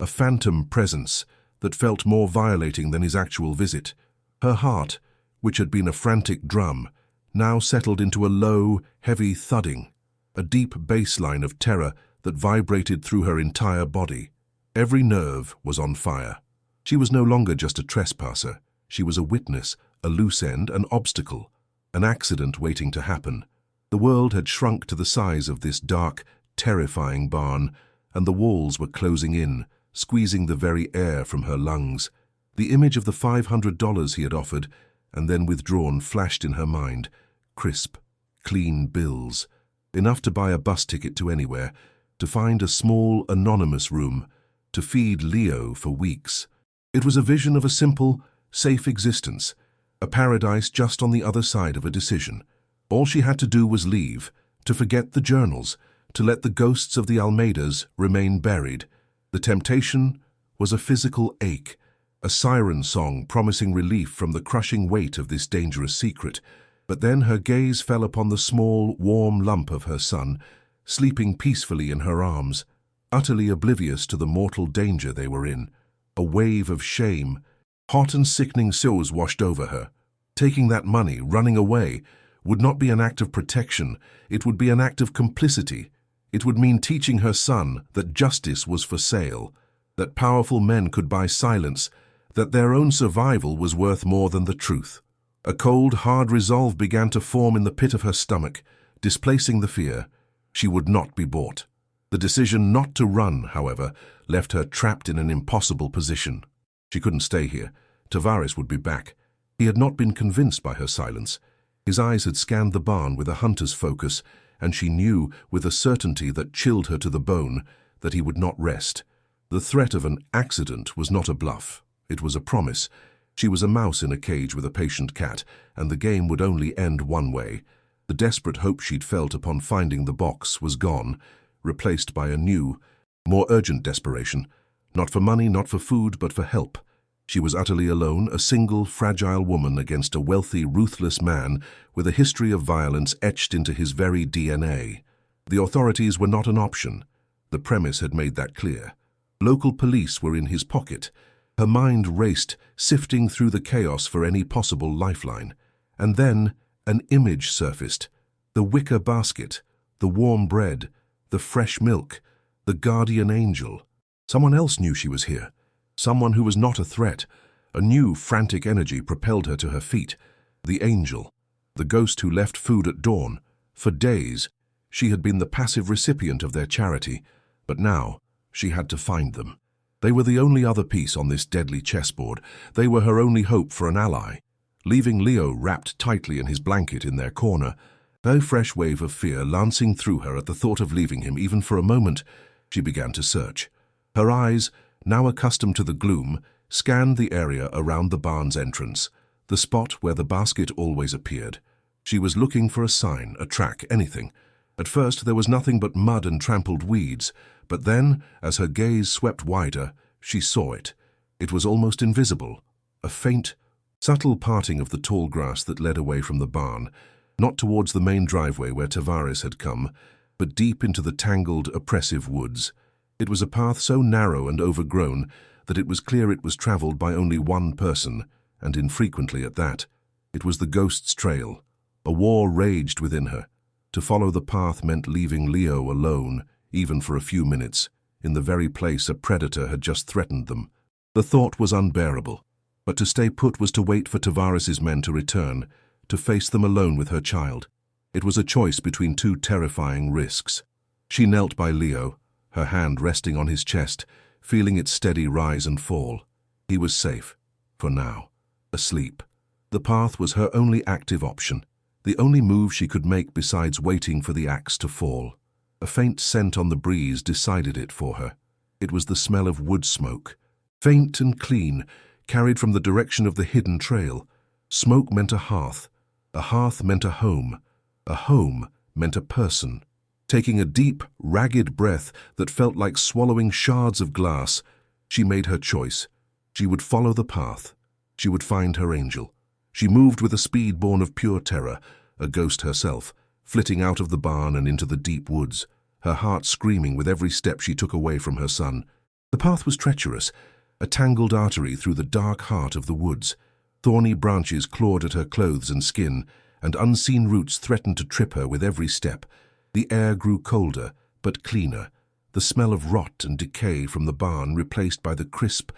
a phantom presence that felt more violating than his actual visit. Her heart, which had been a frantic drum, now settled into a low, heavy thudding, a deep bass line of terror that vibrated through her entire body. Every nerve was on fire. She was no longer just a trespasser. She was a witness, a loose end, an obstacle, an accident waiting to happen. The world had shrunk to the size of this dark, terrifying barn, and the walls were closing in, squeezing the very air from her lungs. The image of the $500 he had offered, and then withdrawn, flashed in her mind. Crisp, clean bills, enough to buy a bus ticket to anywhere, to find a small, anonymous room, to feed Leo for weeks. It was a vision of a simple, safe existence, a paradise just on the other side of a decision. All she had to do was leave, to forget the journals, to let the ghosts of the Almeidas remain buried. The temptation was a physical ache, a siren song promising relief from the crushing weight of this dangerous secret. But then her gaze fell upon the small, warm lump of her son, sleeping peacefully in her arms, utterly oblivious to the mortal danger they were in. A wave of shame, hot and sickening chills washed over her. Taking that money, running away, would not be an act of protection, it would be an act of complicity. It would mean teaching her son that justice was for sale, that powerful men could buy silence, that their own survival was worth more than the truth. A cold, hard resolve began to form in the pit of her stomach, displacing the fear. She would not be bought. The decision not to run, however, left her trapped in an impossible position. She couldn't stay here. Tavares would be back. He had not been convinced by her silence. His eyes had scanned the barn with a hunter's focus, and she knew, with a certainty that chilled her to the bone, that he would not rest. The threat of an accident was not a bluff. It was a promise. She was a mouse in a cage with a patient cat, and the game would only end one way. The desperate hope she'd felt upon finding the box was gone, replaced by a new, more urgent desperation. Not for money, not for food, but for help. She was utterly alone, a single, fragile woman against a wealthy, ruthless man with a history of violence etched into his very DNA. The authorities were not an option. The premise had made that clear. Local police were in his pocket. Her mind raced, sifting through the chaos for any possible lifeline. And then an image surfaced. The wicker basket, the warm bread, the fresh milk, the guardian angel. Someone else knew she was here. Someone who was not a threat. A new, frantic energy propelled her to her feet. The angel, the ghost who left food at dawn. For days, she had been the passive recipient of their charity, but now she had to find them. They were the only other piece on this deadly chessboard. They were her only hope for an ally. Leaving Leo wrapped tightly in his blanket in their corner, a fresh wave of fear lancing through her at the thought of leaving him even for a moment, she began to search. Her eyes, now accustomed to the gloom, scanned the area around the barn's entrance, the spot where the basket always appeared. She was looking for a sign, a track, anything. At first there was nothing but mud and trampled weeds, but then, as her gaze swept wider, she saw it. It was almost invisible, a faint, subtle parting of the tall grass that led away from the barn, not towards the main driveway where Tavares had come, but deep into the tangled, oppressive woods. It was a path so narrow and overgrown that it was clear it was traveled by only one person, and infrequently at that. It was the ghost's trail. A war raged within her. To follow the path meant leaving Leo alone, even for a few minutes, in the very place a predator had just threatened them. The thought was unbearable, but to stay put was to wait for Tavares's men to return, to face them alone with her child. It was a choice between two terrifying risks. She knelt by Leo, her hand resting on his chest, feeling its steady rise and fall. He was safe, for now, asleep. The path was her only active option, the only move she could make besides waiting for the axe to fall. A faint scent on the breeze decided it for her. It was the smell of wood smoke, faint and clean, carried from the direction of the hidden trail. Smoke meant a hearth meant a home meant a person. Taking a deep, ragged breath that felt like swallowing shards of glass, she made her choice. She would follow the path. She would find her angel. She moved with a speed born of pure terror, a ghost herself, flitting out of the barn and into the deep woods, her heart screaming with every step she took away from her son. The path was treacherous, a tangled artery through the dark heart of the woods. Thorny branches clawed at her clothes and skin, and unseen roots threatened to trip her with every step. The air grew colder, but cleaner, the smell of rot and decay from the barn replaced by the crisp,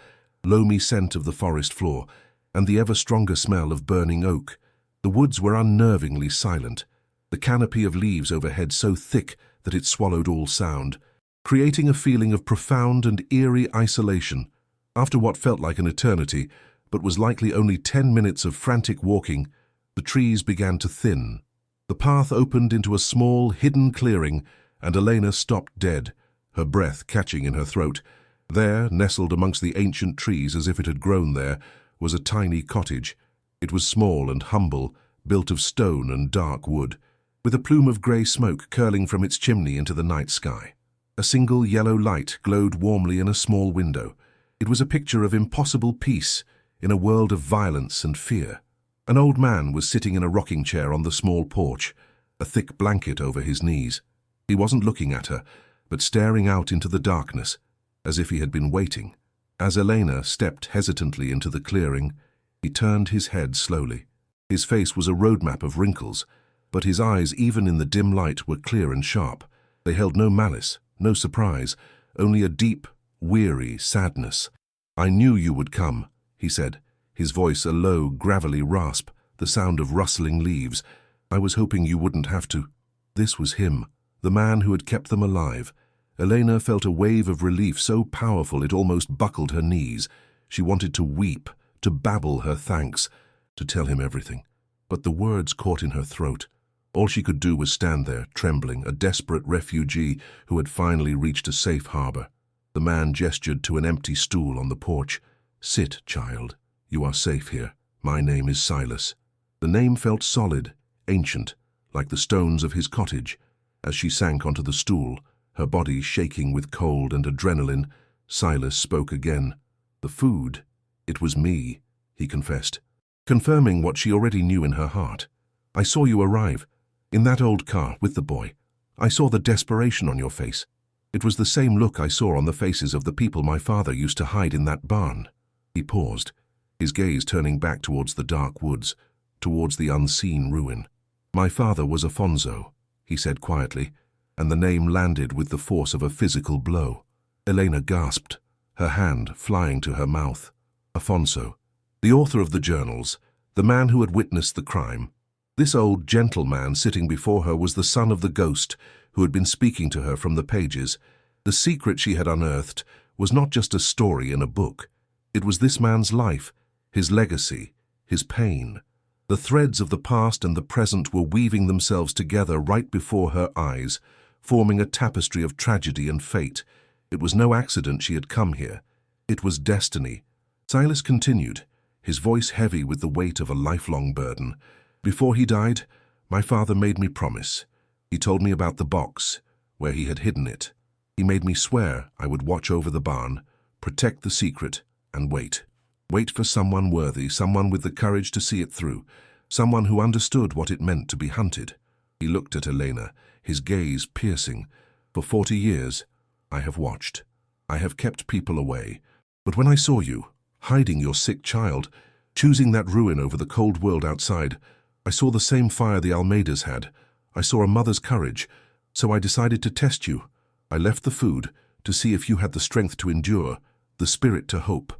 loamy scent of the forest floor, and the ever-stronger smell of burning oak. The woods were unnervingly silent, the canopy of leaves overhead so thick that it swallowed all sound, creating a feeling of profound and eerie isolation. After what felt like an eternity, but was likely only 10 minutes of frantic walking, the trees began to thin. The path opened into a small, hidden clearing, and Elena stopped dead, her breath catching in her throat. There, nestled amongst the ancient trees as if it had grown there, was a tiny cottage. It was small and humble, built of stone and dark wood, with a plume of grey smoke curling from its chimney into the night sky. A single yellow light glowed warmly in a small window. It was a picture of impossible peace in a world of violence and fear. An old man was sitting in a rocking chair on the small porch, a thick blanket over his knees. He wasn't looking at her, but staring out into the darkness, as if he had been waiting. As Elena stepped hesitantly into the clearing, he turned his head slowly. His face was a roadmap of wrinkles, but his eyes, even in the dim light, were clear and sharp. They held no malice, no surprise, only a deep, weary sadness. "I knew you would come," he said, his voice a low, gravelly rasp, the sound of rustling leaves. "I was hoping you wouldn't have to." This was him, the man who had kept them alive. Elena felt a wave of relief so powerful it almost buckled her knees. She wanted to weep, to babble her thanks, to tell him everything. But the words caught in her throat. All she could do was stand there, trembling, a desperate refugee who had finally reached a safe harbor. The man gestured to an empty stool on the porch. "Sit, child. You are safe here. My name is Silas." The name felt solid, ancient, like the stones of his cottage. As she sank onto the stool, her body shaking with cold and adrenaline, Silas spoke again. "The food. It was me," he confessed, confirming what she already knew in her heart. "I saw you arrive, in that old car with the boy. I saw the desperation on your face. It was the same look I saw on the faces of the people my father used to hide in that barn." He paused, his gaze turning back towards the dark woods, towards the unseen ruin. "My father was Afonso," he said quietly, and the name landed with the force of a physical blow. Elena gasped, her hand flying to her mouth. Afonso, the author of the journals, the man who had witnessed the crime. This old gentleman sitting before her was the son of the ghost who had been speaking to her from the pages. The secret she had unearthed was not just a story in a book. It was this man's life, his legacy, his pain. The threads of the past and the present were weaving themselves together right before her eyes, forming a tapestry of tragedy and fate. It was no accident she had come here. It was destiny. Silas continued, his voice heavy with the weight of a lifelong burden. "Before he died, my father made me promise. He told me about the box, where he had hidden it. He made me swear I would watch over the barn, protect the secret, and wait. Wait for someone worthy, someone with the courage to see it through, someone who understood what it meant to be hunted." He looked at Elena, his gaze piercing. "For 40 years, I have watched. I have kept people away. But when I saw you, hiding your sick child, choosing that ruin over the cold world outside, I saw the same fire the Almeidas had. I saw a mother's courage, so I decided to test you. I left the food to see if you had the strength to endure, the spirit to hope.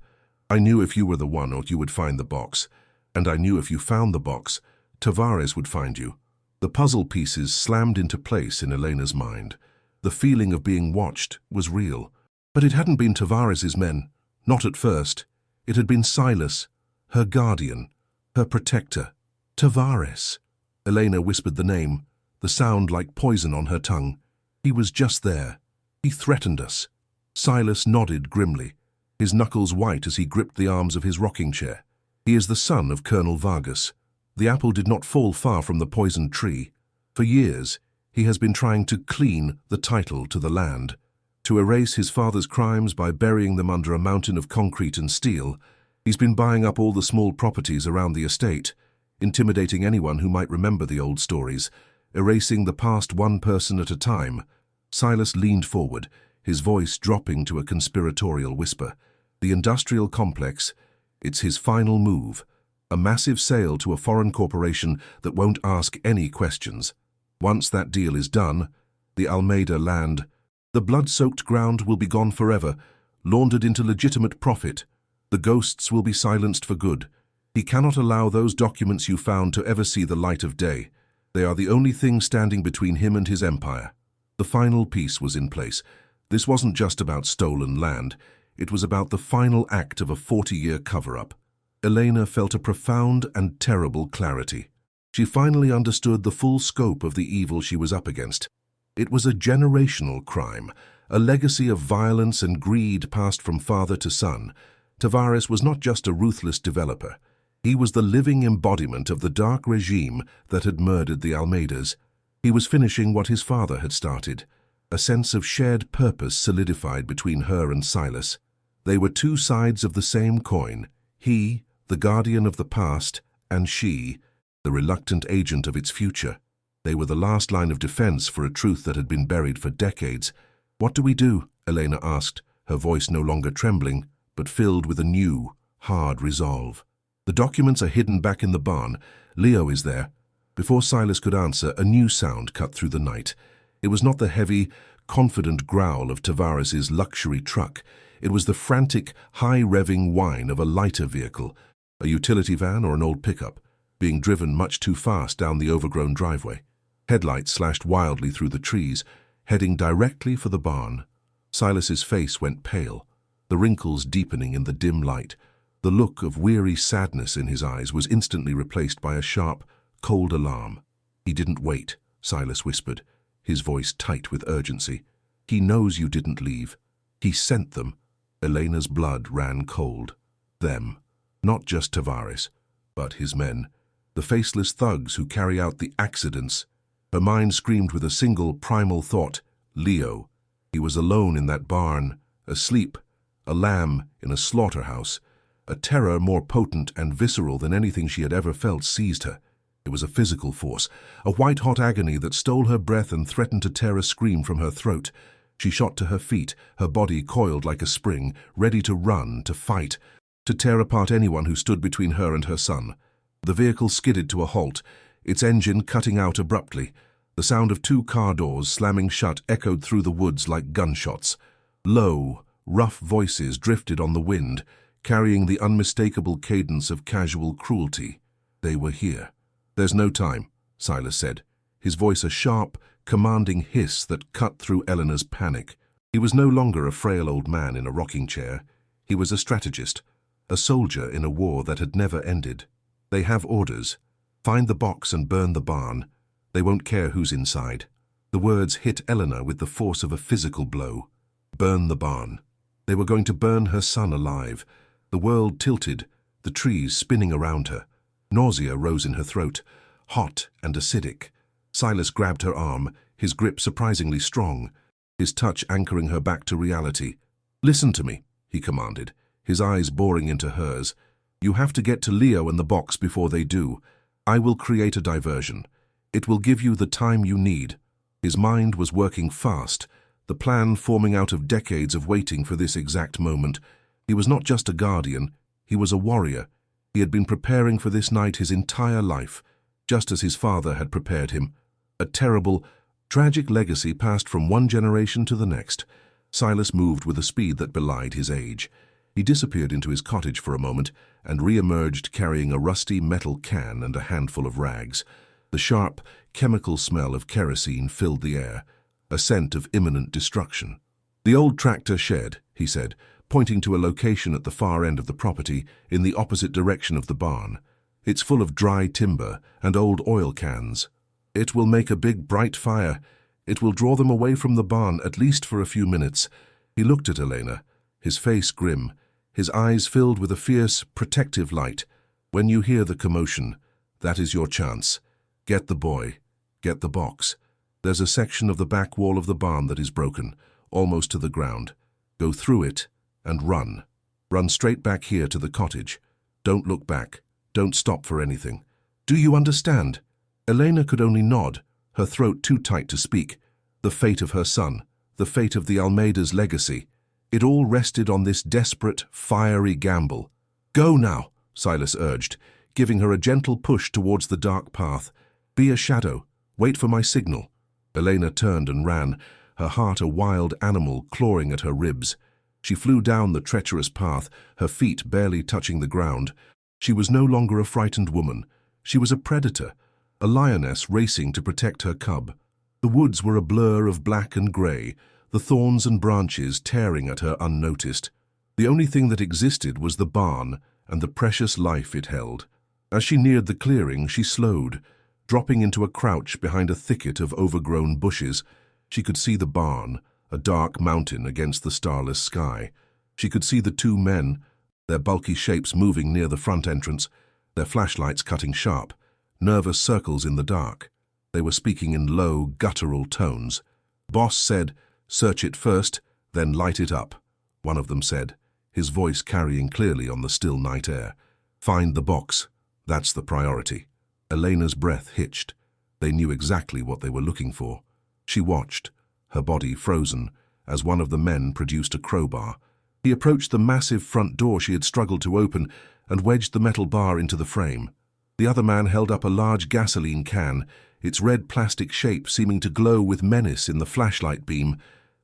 I knew if you were the one, or you would find the box. And I knew if you found the box, Tavares would find you." The puzzle pieces slammed into place in Elena's mind. The feeling of being watched was real. But it hadn't been Tavares's men, not at first. It had been Silas, her guardian, her protector. Tavares. Elena whispered the name, the sound like poison on her tongue. "He was just there. He threatened us." Silas nodded grimly, his knuckles white as he gripped the arms of his rocking chair. "He is the son of Colonel Vargas. The apple did not fall far from the poisoned tree. For years, he has been trying to clean the title to the land, to erase his father's crimes by burying them under a mountain of concrete and steel. He's been buying up all the small properties around the estate, intimidating anyone who might remember the old stories, erasing the past one person at a time." Silas leaned forward, his voice dropping to a conspiratorial whisper. "The industrial complex, it's his final move. A massive sale to a foreign corporation that won't ask any questions. Once that deal is done, the Almeida land, the blood-soaked ground will be gone forever, laundered into legitimate profit. The ghosts will be silenced for good. He cannot allow those documents you found to ever see the light of day. They are the only thing standing between him and his empire." The final piece was in place. This wasn't just about stolen land. It was about the final act of a 40-year cover-up. Elena felt a profound and terrible clarity. She finally understood the full scope of the evil she was up against. It was a generational crime, a legacy of violence and greed passed from father to son. Tavares was not just a ruthless developer. He was the living embodiment of the dark regime that had murdered the Almeidas. He was finishing what his father had started. A sense of shared purpose solidified between her and Silas. They were two sides of the same coin. He, the guardian of the past, and she, the reluctant agent of its future. They were the last line of defense for a truth that had been buried for decades. "What do we do?" Elena asked, her voice no longer trembling, but filled with a new, hard resolve. "The documents are hidden back in the barn. Leo is there." Before Silas could answer, a new sound cut through the night. It was not the heavy, confident growl of Tavares's luxury truck. It was the frantic, high-revving whine of a lighter vehicle, a utility van or an old pickup, being driven much too fast down the overgrown driveway. Headlights slashed wildly through the trees, heading directly for the barn. Silas's face went pale, the wrinkles deepening in the dim light. The look of weary sadness in his eyes was instantly replaced by a sharp, cold alarm. "He didn't wait," Silas whispered, his voice tight with urgency. "He knows you didn't leave. He sent them." Elena's blood ran cold. Them. Not just Tavares, but his men. The faceless thugs who carry out the accidents. Her mind screamed with a single primal thought: Leo. He was alone in that barn, asleep, a lamb in a slaughterhouse. A terror more potent and visceral than anything she had ever felt seized her. It was a physical force, a white-hot agony that stole her breath and threatened to tear a scream from her throat. She shot to her feet, her body coiled like a spring, ready to run, to fight, to tear apart anyone who stood between her and her son. The vehicle skidded to a halt, its engine cutting out abruptly. The sound of two car doors slamming shut echoed through the woods like gunshots. Low, rough voices drifted on the wind, carrying the unmistakable cadence of casual cruelty. They were here. "There's no time," Silas said, his voice a sharp, commanding hiss that cut through Eleanor's panic. He was no longer a frail old man in a rocking chair. He was a strategist, a soldier in a war that had never ended. "They have orders. Find the box and burn the barn. They won't care who's inside." The words hit Eleanor with the force of a physical blow. Burn the barn. They were going to burn her son alive. The world tilted, the trees spinning around her. Nausea rose in her throat, hot and acidic. Silas grabbed her arm, his grip surprisingly strong, his touch anchoring her back to reality. "Listen to me," he commanded, his eyes boring into hers. "You have to get to Leo and the box before they do. I will create a diversion. It will give you the time you need." His mind was working fast, the plan forming out of decades of waiting for this exact moment. He was not just a guardian, he was a warrior. He had been preparing for this night his entire life, just as his father had prepared him. A terrible, tragic legacy passed from one generation to the next. Silas moved with a speed that belied his age. He disappeared into his cottage for a moment and re-emerged carrying a rusty metal can and a handful of rags. The sharp, chemical smell of kerosene filled the air, a scent of imminent destruction. "The old tractor shed," he said, pointing to a location at the far end of the property, in the opposite direction of the barn. "It's full of dry timber and old oil cans. It will make a big, bright fire. It will draw them away from the barn, at least for a few minutes." He looked at Elena, his face grim, his eyes filled with a fierce, protective light. "When you hear the commotion, that is your chance. Get the boy. Get the box. There's a section of the back wall of the barn that is broken, almost to the ground. Go through it and run. Run straight back here to the cottage. Don't look back. Don't stop for anything. Do you understand?" Elena could only nod, her throat too tight to speak. The fate of her son, the fate of the Almeida's legacy. It all rested on this desperate, fiery gamble. "Go now," Silas urged, giving her a gentle push towards the dark path. "Be a shadow. Wait for my signal." Elena turned and ran, her heart a wild animal clawing at her ribs. She flew down the treacherous path, her feet barely touching the ground. She was no longer a frightened woman. She was a predator, a lioness racing to protect her cub. The woods were a blur of black and grey, the thorns and branches tearing at her unnoticed. The only thing that existed was the barn and the precious life it held. As she neared the clearing, she slowed, dropping into a crouch behind a thicket of overgrown bushes. She could see the barn, a dark mountain against the starless sky. She could see the two men, their bulky shapes moving near the front entrance, their flashlights cutting sharp, nervous circles in the dark. They were speaking in low, guttural tones. "Boss said, search it first, then light it up," one of them said, his voice carrying clearly on the still night air. "Find the box, That's the priority. Elena's breath hitched. They knew exactly what they were looking for. She watched, her body frozen, as one of the men produced a crowbar. He approached the massive front door she had struggled to open and wedged the metal bar into the frame. The other man held up a large gasoline can, its red plastic shape seeming to glow with menace in the flashlight beam.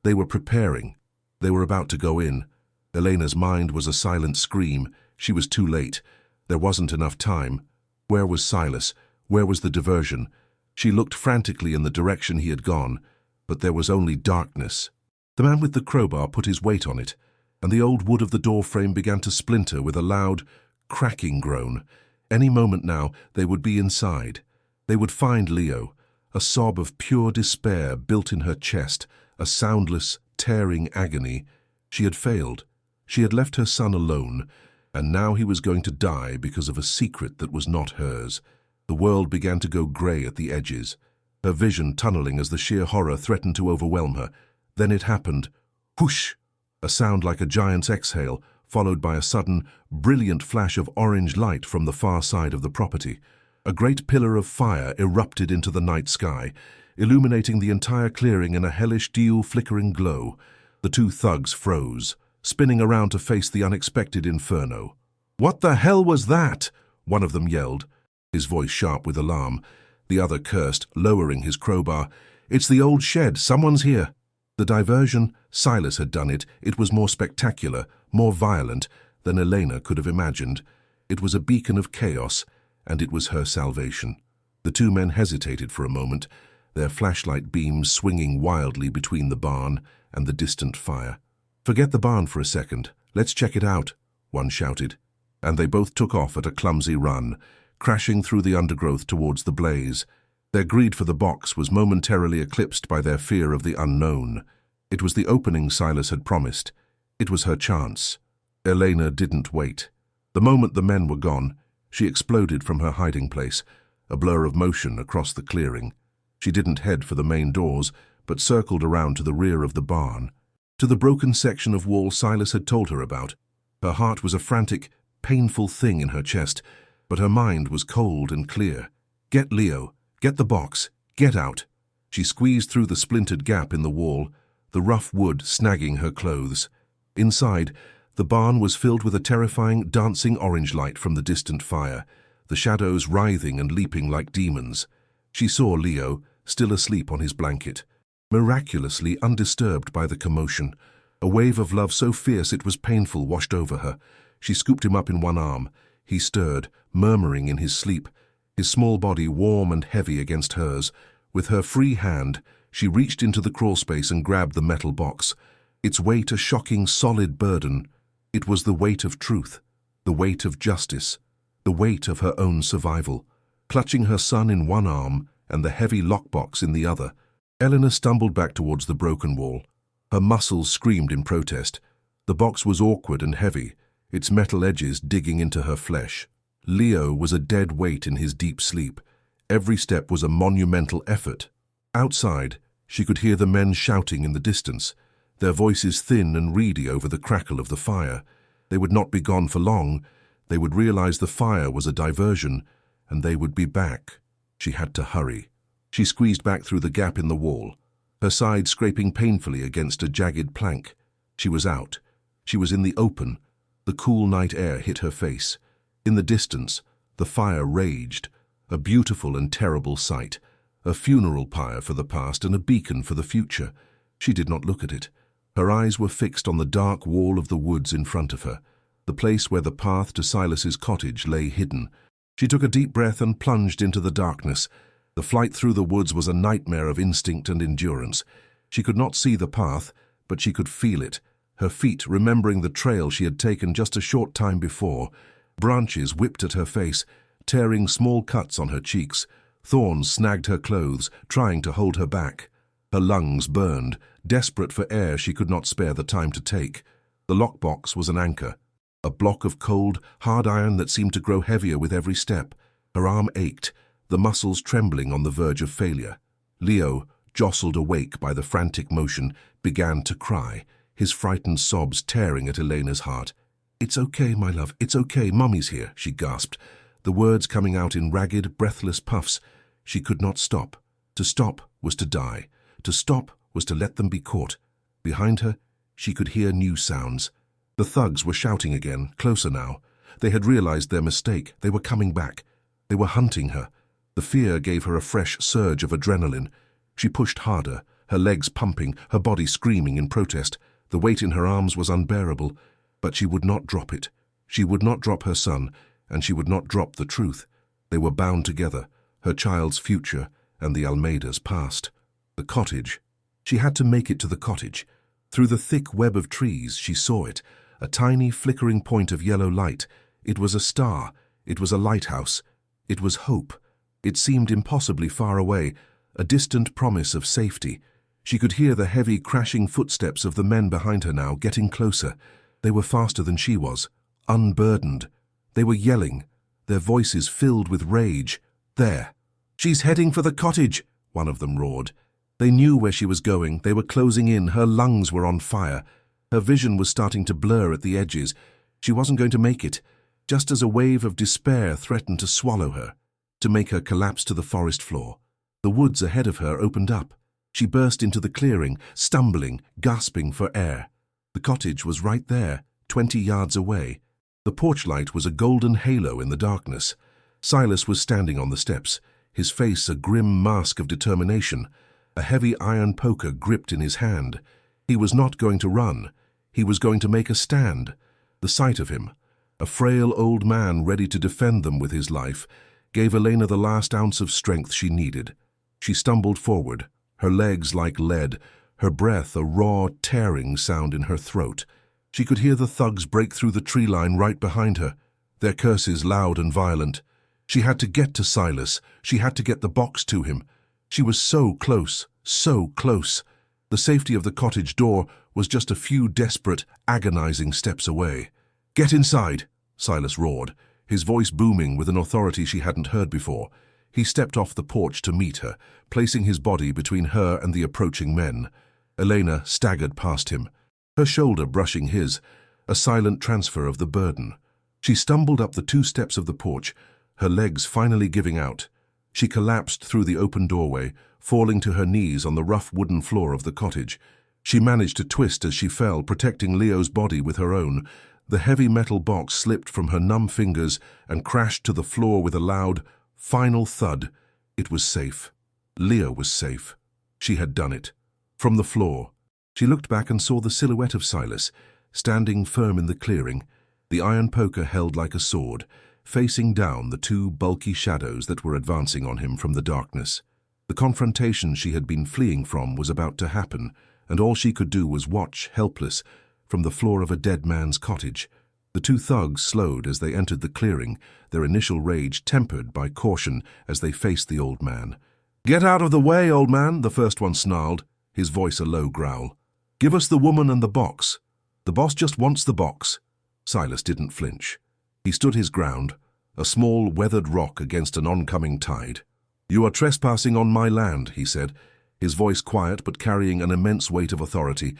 They were preparing. They were about to go in. Elena's mind was a silent scream. She was too late. There wasn't enough time. Where was Silas? Where was the diversion? She looked frantically in the direction he had gone, but there was only darkness. The man with the crowbar put his weight on it, and the old wood of the door frame began to splinter with a loud, cracking groan. Any moment now, they would be inside. They would find Leo. A sob of pure despair built in her chest, a soundless, tearing agony. She had failed. She had left her son alone, and now he was going to die because of a secret that was not hers. The world began to go grey at the edges, her vision tunneling as the sheer horror threatened to overwhelm her. Then it happened. Whoosh! A sound like a giant's exhale, followed by a sudden, brilliant flash of orange light from the far side of the property. A great pillar of fire erupted into the night sky, illuminating the entire clearing in a hellish teal flickering glow. The two thugs froze, spinning around to face the unexpected inferno. "What the hell was that?" one of them yelled, his voice sharp with alarm. The other cursed, lowering his crowbar. "It's the old shed. Someone's here." The diversion, Silas had done it. It was more spectacular, more violent than Elena could have imagined. It was a beacon of chaos, and it was her salvation. The two men hesitated for a moment, their flashlight beams swinging wildly between the barn and the distant fire. "Forget the barn for a second. Let's check it out," one shouted. And they both took off at a clumsy run, crashing through the undergrowth towards the blaze. Their greed for the box was momentarily eclipsed by their fear of the unknown. It was the opening Silas had promised. It was her chance. Elena didn't wait. The moment the men were gone, she exploded from her hiding place, a blur of motion across the clearing. She didn't head for the main doors, but circled around to the rear of the barn, to the broken section of wall Silas had told her about. Her heart was a frantic, painful thing in her chest, but her mind was cold and clear. Get Leo. Get the box. Get out. She squeezed through the splintered gap in the wall, the rough wood snagging her clothes. Inside, the barn was filled with a terrifying, dancing orange light from the distant fire, the shadows writhing and leaping like demons. She saw Leo, still asleep on his blanket, miraculously undisturbed by the commotion. A wave of love so fierce it was painful washed over her. She scooped him up in one arm. He stirred, murmuring in his sleep, his small body warm and heavy against hers. With her free hand, she reached into the crawlspace and grabbed the metal box. Its weight a shocking, solid burden. It was the weight of truth, the weight of justice, the weight of her own survival. Clutching her son in one arm and the heavy lockbox in the other, Eleanor stumbled back towards the broken wall. Her muscles screamed in protest. The box was awkward and heavy, its metal edges digging into her flesh. Leo was a dead weight in his deep sleep. Every step was a monumental effort. Outside, she could hear the men shouting in the distance, their voices thin and reedy over the crackle of the fire. They would not be gone for long. They would realize the fire was a diversion, and they would be back. She had to hurry. She squeezed back through the gap in the wall, her side scraping painfully against a jagged plank. She was out. She was in the open. The cool night air hit her face. In the distance, the fire raged, a beautiful and terrible sight, a funeral pyre for the past and a beacon for the future. She did not look at it. Her eyes were fixed on the dark wall of the woods in front of her, the place where the path to Silas's cottage lay hidden. She took a deep breath and plunged into the darkness. The flight through the woods was a nightmare of instinct and endurance. She could not see the path, but she could feel it, her feet remembering the trail she had taken just a short time before. Branches whipped at her face, tearing small cuts on her cheeks. Thorns snagged her clothes, trying to hold her back. Her lungs burned, desperate for air she could not spare the time to take. The lockbox was an anchor, a block of cold, hard iron that seemed to grow heavier with every step. Her arm ached, the muscles trembling on the verge of failure. Leo, jostled awake by the frantic motion, began to cry, his frightened sobs tearing at Elena's heart. "It's okay, my love, it's okay, Mummy's here," she gasped. the words coming out in ragged, breathless puffs. She could not stop. To stop was to die. To stop was to let them be caught. Behind her, she could hear new sounds. The thugs were shouting again, closer now. They had realized their mistake. They were coming back. They were hunting her. The fear gave her a fresh surge of adrenaline. She pushed harder, her legs pumping, her body screaming in protest. The weight in her arms was unbearable, but she would not drop it. She would not drop her son, and she would not drop the truth. They were bound together, her child's future and the Almeida's past. The cottage. She had to make it to the cottage. Through the thick web of trees, she saw it, a tiny flickering point of yellow light. It was a star. It was a lighthouse. It was hope. It seemed impossibly far away, a distant promise of safety. She could hear the heavy, crashing footsteps of the men behind her now, getting closer. They were faster than she was, unburdened. They were yelling, their voices filled with rage. There. "She's heading for the cottage," one of them roared. They knew where she was going. They were closing in. Her lungs were on fire. Her vision was starting to blur at the edges. She wasn't going to make it, just as a wave of despair threatened to swallow her, to make her collapse to the forest floor. The woods ahead of her opened up. She burst into the clearing, stumbling, gasping for air. The cottage was right there, 20 yards away. The porch light was a golden halo in the darkness. Silas was standing on the steps, his face a grim mask of determination, a heavy iron poker gripped in his hand. He was not going to run. He was going to make a stand. The sight of him, a frail old man ready to defend them with his life, gave Elena the last ounce of strength she needed. She stumbled forward, her legs like lead, her breath a raw, tearing sound in her throat. She could hear the thugs break through the tree line right behind her, their curses loud and violent. She had to get to Silas. She had to get the box to him. She was so close, so close. The safety of the cottage door was just a few desperate, agonizing steps away. "Get inside," Silas roared, his voice booming with an authority she hadn't heard before. He stepped off the porch to meet her, placing his body between her and the approaching men. Elena staggered past him, her shoulder brushing his, a silent transfer of the burden. She stumbled up the 2 steps of the porch, her legs finally giving out. She collapsed through the open doorway, falling to her knees on the rough wooden floor of the cottage. She managed to twist as she fell, protecting Leo's body with her own. The heavy metal box slipped from her numb fingers and crashed to the floor with a loud, final thud. It was safe. Leo was safe. She had done it. From the floor, she looked back and saw the silhouette of Silas, standing firm in the clearing, the iron poker held like a sword, facing down the 2 bulky shadows that were advancing on him from the darkness. The confrontation she had been fleeing from was about to happen, and all she could do was watch, helpless, from the floor of a dead man's cottage. The 2 thugs slowed as they entered the clearing, their initial rage tempered by caution as they faced the old man. "Get out of the way, old man," the first one snarled, his voice a low growl. "Give us the woman and the box. The boss just wants the box." Silas didn't flinch. He stood his ground, a small, weathered rock against an oncoming tide. "You are trespassing on my land," he said, his voice quiet but carrying an immense weight of authority.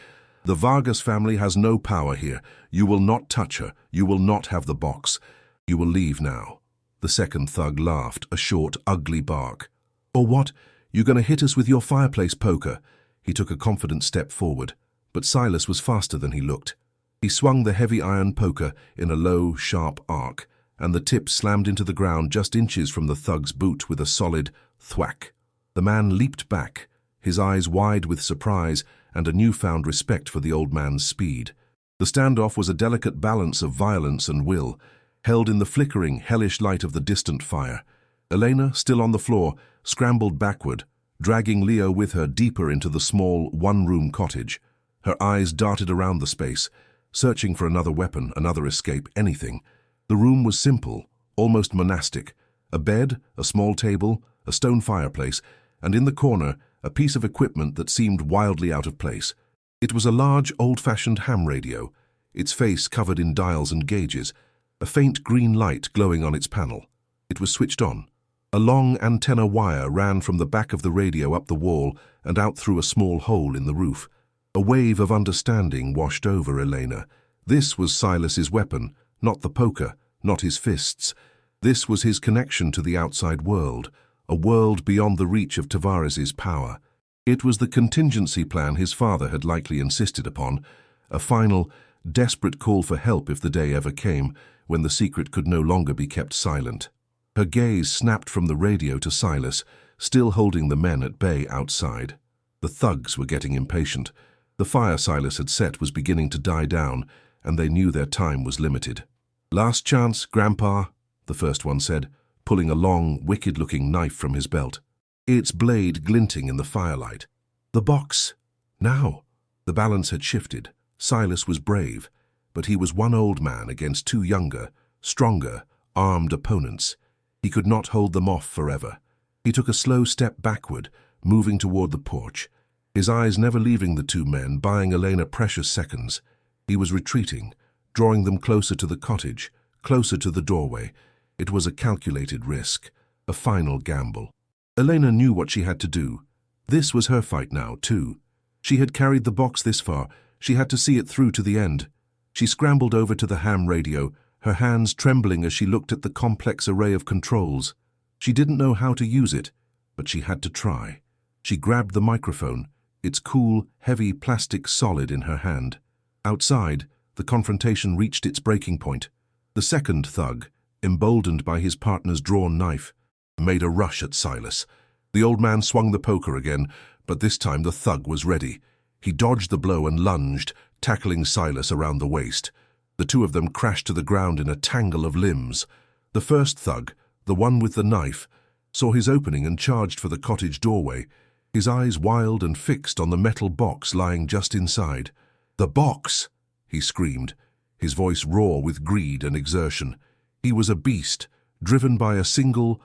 "The Vargas family has no power here. You will not touch her. You will not have the box. You will leave now." The second thug laughed, a short, ugly bark. "Or what? You gonna hit us with your fireplace poker?" He took a confident step forward, but Silas was faster than he looked. He swung the heavy iron poker in a low, sharp arc, and the tip slammed into the ground just inches from the thug's boot with a solid thwack. The man leaped back, his eyes wide with surprise and a newfound respect for the old man's speed. The standoff was a delicate balance of violence and will, held in the flickering, hellish light of the distant fire. Elena, still on the floor, scrambled backward, dragging Leo with her deeper into the small, one-room cottage. Her eyes darted around the space, searching for another weapon, another escape, anything. The room was simple, almost monastic. A bed, a small table, a stone fireplace, and in the corner, a piece of equipment that seemed wildly out of place. It was a large, old-fashioned ham radio, its face covered in dials and gauges, a faint green light glowing on its panel. It was switched on. A long antenna wire ran from the back of the radio up the wall and out through a small hole in the roof. A wave of understanding washed over Elena. This was Silas's weapon, not the poker, not his fists. This was his connection to the outside world, a world beyond the reach of Tavares's power. It was the contingency plan his father had likely insisted upon, a final, desperate call for help if the day ever came when the secret could no longer be kept silent. Her gaze snapped from the radio to Silas, still holding the men at bay outside. The thugs were getting impatient. The fire Silas had set was beginning to die down, and they knew their time was limited. "Last chance, Grandpa," the first one said, pulling a long, wicked-looking knife from his belt, its blade glinting in the firelight. "The box! Now!" The balance had shifted. Silas was brave, but he was one old man against two younger, stronger, armed opponents. He could not hold them off forever. He took a slow step backward, moving toward the porch, his eyes never leaving the two men, buying Elena precious seconds. He was retreating, drawing them closer to the cottage, closer to the doorway. It was a calculated risk, a final gamble. Elena knew what she had to do. This was her fight now, too. She had carried the box this far. She had to see it through to the end. She scrambled over to the ham radio, her hands trembling as she looked at the complex array of controls. She didn't know how to use it, but she had to try. She grabbed the microphone, its cool, heavy plastic solid in her hand. Outside, the confrontation reached its breaking point. The second thug, emboldened by his partner's drawn knife, made a rush at Silas. The old man swung the poker again, but this time the thug was ready. He dodged the blow and lunged, tackling Silas around the waist. The two of them crashed to the ground in a tangle of limbs. The first thug, the one with the knife, saw his opening and charged for the cottage doorway, his eyes wild and fixed on the metal box lying just inside. "The box!" he screamed, his voice raw with greed and exertion. He was a beast, driven by a simple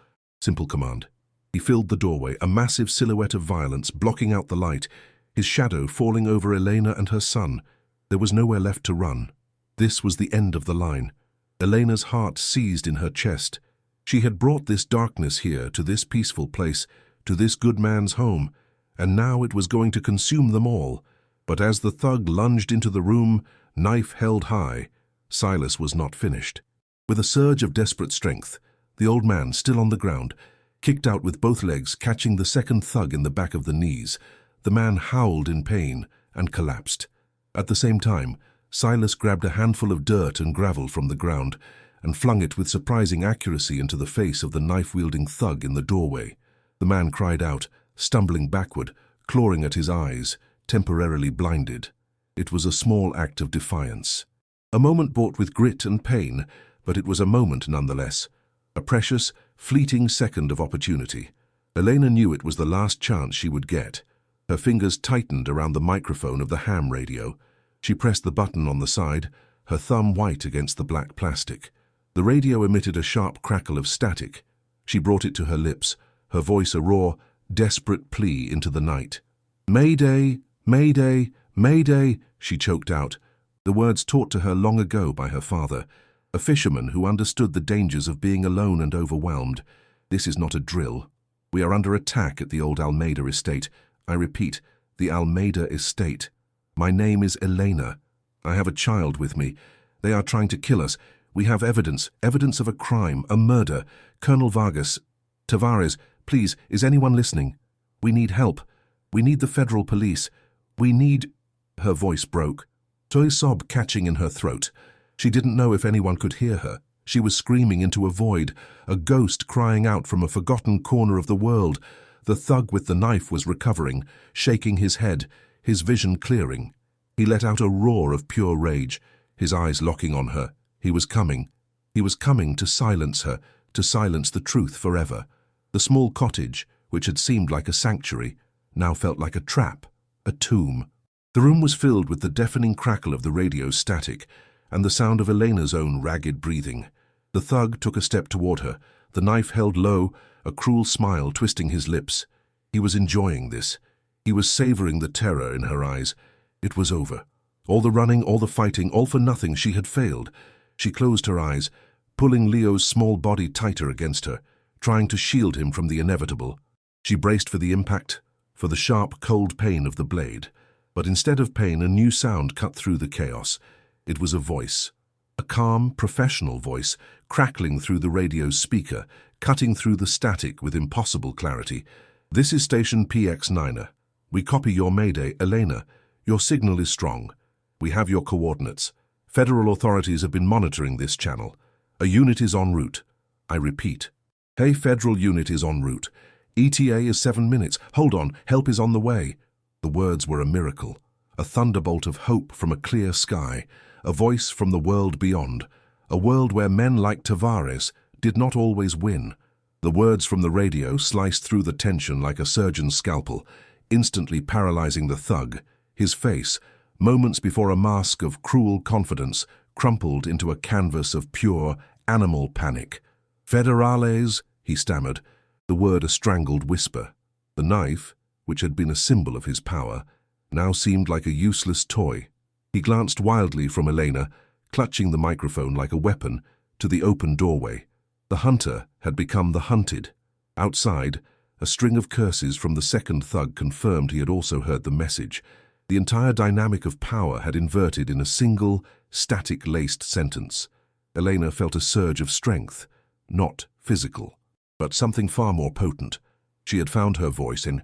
command. He filled the doorway, a massive silhouette of violence blocking out the light, his shadow falling over Elena and her son. There was nowhere left to run. This was the end of the line. Elena's heart seized in her chest. She had brought this darkness here, to this peaceful place, to this good man's home, and now it was going to consume them all. But as the thug lunged into the room, knife held high, Silas was not finished. With a surge of desperate strength, the old man, still on the ground, kicked out with both legs, catching the second thug in the back of the knees. The man howled in pain and collapsed. At the same time, Silas grabbed a handful of dirt and gravel from the ground and flung it with surprising accuracy into the face of the knife-wielding thug in the doorway. The man cried out, stumbling backward, clawing at his eyes, temporarily blinded. It was a small act of defiance. A moment bought with grit and pain, but it was a moment nonetheless. A precious, fleeting second of opportunity. Elena knew it was the last chance she would get. Her fingers tightened around the microphone of the ham radio. She pressed the button on the side, her thumb white against the black plastic. The radio emitted a sharp crackle of static. She brought it to her lips, her voice a raw, desperate plea into the night. "Mayday! Mayday! Mayday!" she choked out, the words taught to her long ago by her father, a fisherman who understood the dangers of being alone and overwhelmed. "This is not a drill. We are under attack at the old Almeida estate. I repeat, the Almeida estate. My name is Elena. I have a child with me. They are trying to kill us. We have evidence of a crime, a murder. Colonel Vargas, Tavares, please, is anyone listening? We need help. We need the federal police. We need—" Her voice broke, a sob catching in her throat. She didn't know if anyone could hear her. She was screaming into a void, a ghost crying out from a forgotten corner of the world. The thug with the knife was recovering, shaking his head, his vision clearing. He let out a roar of pure rage, his eyes locking on her. He was coming. He was coming to silence her, to silence the truth forever. The small cottage, which had seemed like a sanctuary, now felt like a trap, a tomb. The room was filled with the deafening crackle of the radio's static and the sound of Elena's own ragged breathing. The thug took a step toward her, the knife held low, a cruel smile twisting his lips. He was enjoying this. He was savoring the terror in her eyes. It was over. All the running, all the fighting, all for nothing. She had failed. She closed her eyes, pulling Leo's small body tighter against her, trying to shield him from the inevitable. She braced for the impact, for the sharp, cold pain of the blade. But instead of pain, a new sound cut through the chaos. It was a voice. A calm, professional voice crackling through the radio's speaker, cutting through the static with impossible clarity. "This is station PX9. We copy your mayday, Elena. Your signal is strong. We have your coordinates. Federal authorities have been monitoring this channel. A unit is en route. I repeat. Hey, federal unit is en route. ETA is 7 minutes. Hold on, help is on the way." The words were a miracle, a thunderbolt of hope from a clear sky, a voice from the world beyond, a world where men like Tavares did not always win. The words from the radio sliced through the tension like a surgeon's scalpel, instantly paralyzing the thug. His face, moments before a mask of cruel confidence, crumpled into a canvas of pure, animal panic. "Federales," he stammered, the word a strangled whisper. The knife, which had been a symbol of his power, now seemed like a useless toy. He glanced wildly from Elena, clutching the microphone like a weapon, to the open doorway. The hunter had become the hunted. Outside, a string of curses from the second thug confirmed he had also heard the message. The entire dynamic of power had inverted in a single, static-laced sentence. Elena felt a surge of strength, not physical, but something far more potent. She had found her voice and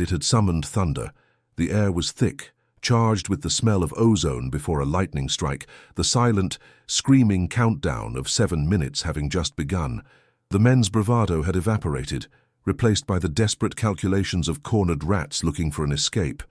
it had summoned thunder. The air was thick, charged with the smell of ozone before a lightning strike, the silent, screaming countdown of 7 minutes having just begun. The men's bravado had evaporated, replaced by the desperate calculations of cornered rats looking for an escape.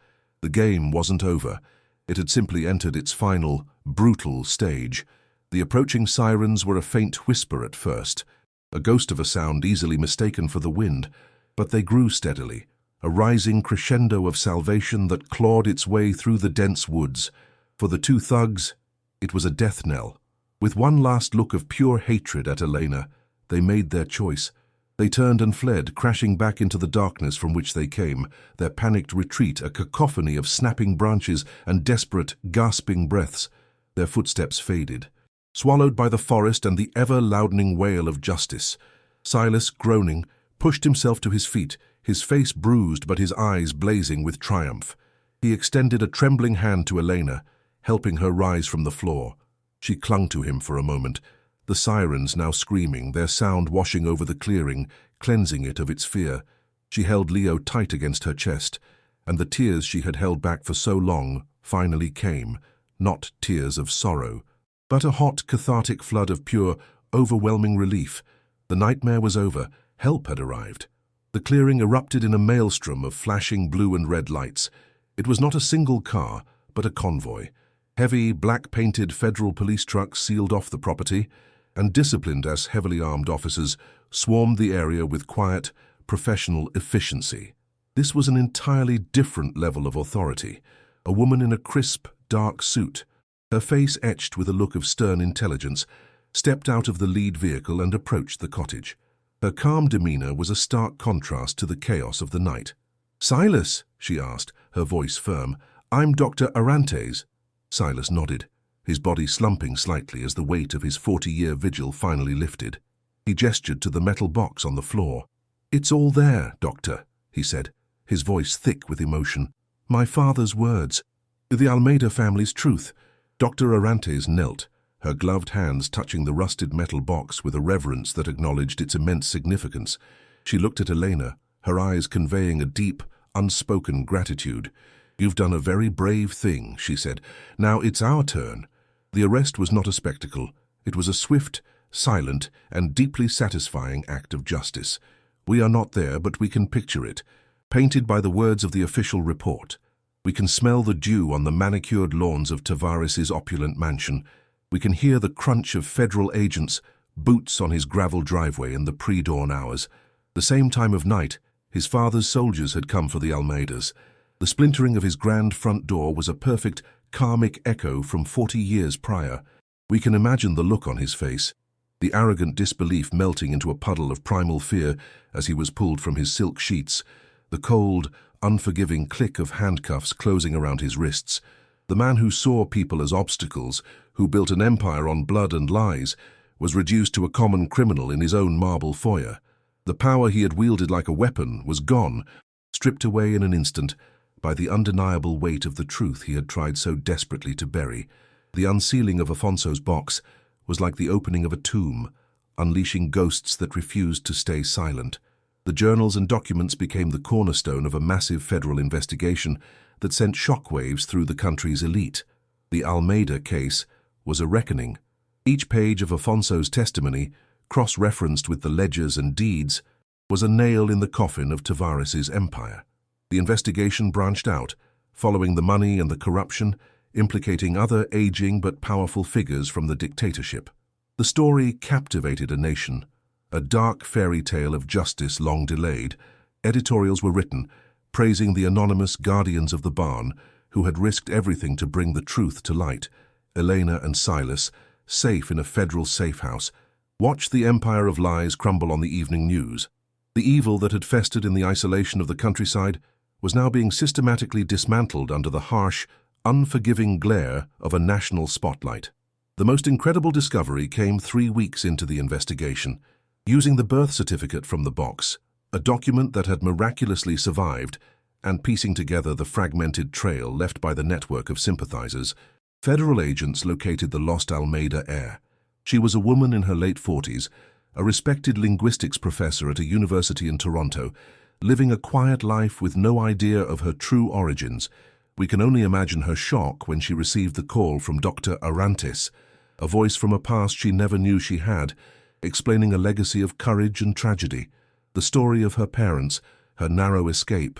The game wasn't over. It had simply entered its final, brutal stage. The approaching sirens were a faint whisper at first, a ghost of a sound easily mistaken for the wind, but they grew steadily, a rising crescendo of salvation that clawed its way through the dense woods. For the two thugs, it was a death knell. With one last look of pure hatred at Elena, they made their choice. They turned and fled, crashing back into the darkness from which they came, their panicked retreat a cacophony of snapping branches and desperate, gasping breaths. Their footsteps faded, swallowed by the forest and the ever-loudening wail of justice. Silas, groaning, pushed himself to his feet, his face bruised but his eyes blazing with triumph. He extended a trembling hand to Elena, helping her rise from the floor. She clung to him for a moment, the sirens now screaming, their sound washing over the clearing, cleansing it of its fear. She held Leo tight against her chest, and the tears she had held back for so long finally came, not tears of sorrow, but a hot, cathartic flood of pure, overwhelming relief. The nightmare was over. Help had arrived. The clearing erupted in a maelstrom of flashing blue and red lights. It was not a single car, but a convoy. Heavy, black-painted federal police trucks sealed off the property, and disciplined as heavily armed officers swarmed the area with quiet, professional efficiency. This was an entirely different level of authority. A woman in a crisp, dark suit, her face etched with a look of stern intelligence, stepped out of the lead vehicle and approached the cottage. Her calm demeanor was a stark contrast to the chaos of the night. "Silas," she asked, her voice firm, "I'm Dr. Arantes." Silas nodded, his body slumping slightly as the weight of his 40-year vigil finally lifted. He gestured to the metal box on the floor. "It's all there, Doctor," he said, his voice thick with emotion. "My father's words. The Almeida family's truth." Dr. Arantes knelt, her gloved hands touching the rusted metal box with a reverence that acknowledged its immense significance. She looked at Elena, her eyes conveying a deep, unspoken gratitude. "You've done a very brave thing," she said. "Now it's our turn." The arrest was not a spectacle. It was a swift, silent, and deeply satisfying act of justice. We are not there, but we can picture it, painted by the words of the official report. We can smell the dew on the manicured lawns of Tavares's opulent mansion. We can hear the crunch of federal agents' boots on his gravel driveway in the pre-dawn hours. The same time of night, his father's soldiers had come for the Almeidas. The splintering of his grand front door was a perfect, karmic echo from 40 years prior. We can imagine the look on his face, the arrogant disbelief melting into a puddle of primal fear as he was pulled from his silk sheets, the cold, unforgiving click of handcuffs closing around his wrists. The man who saw people as obstacles, who built an empire on blood and lies, was reduced to a common criminal in his own marble foyer. The power he had wielded like a weapon was gone, stripped away in an instant by the undeniable weight of the truth he had tried so desperately to bury. The unsealing of Afonso's box was like the opening of a tomb, unleashing ghosts that refused to stay silent. The journals and documents became the cornerstone of a massive federal investigation that sent shockwaves through the country's elite. The Almeida case was a reckoning. Each page of Afonso's testimony, cross-referenced with the ledgers and deeds, was a nail in the coffin of Tavares's empire. The investigation branched out, following the money and the corruption, implicating other aging but powerful figures from the dictatorship. The story captivated a nation, a dark fairy tale of justice long delayed. Editorials were written, praising the anonymous guardians of the barn who had risked everything to bring the truth to light. Elena and Silas, safe in a federal safe house, watched the empire of lies crumble on the evening news. The evil that had festered in the isolation of the countryside was now being systematically dismantled under the harsh, unforgiving glare of a national spotlight. The most incredible discovery came 3 weeks into the investigation. Using the birth certificate from the box, a document that had miraculously survived, and piecing together the fragmented trail left by the network of sympathizers, federal agents located the lost Almeida heir. She was a woman in her late 40s, a respected linguistics professor at a university in Toronto, living a quiet life with no idea of her true origins. We can only imagine her shock when she received the call from Dr. Arantes, a voice from a past she never knew she had, explaining a legacy of courage and tragedy, the story of her parents, her narrow escape,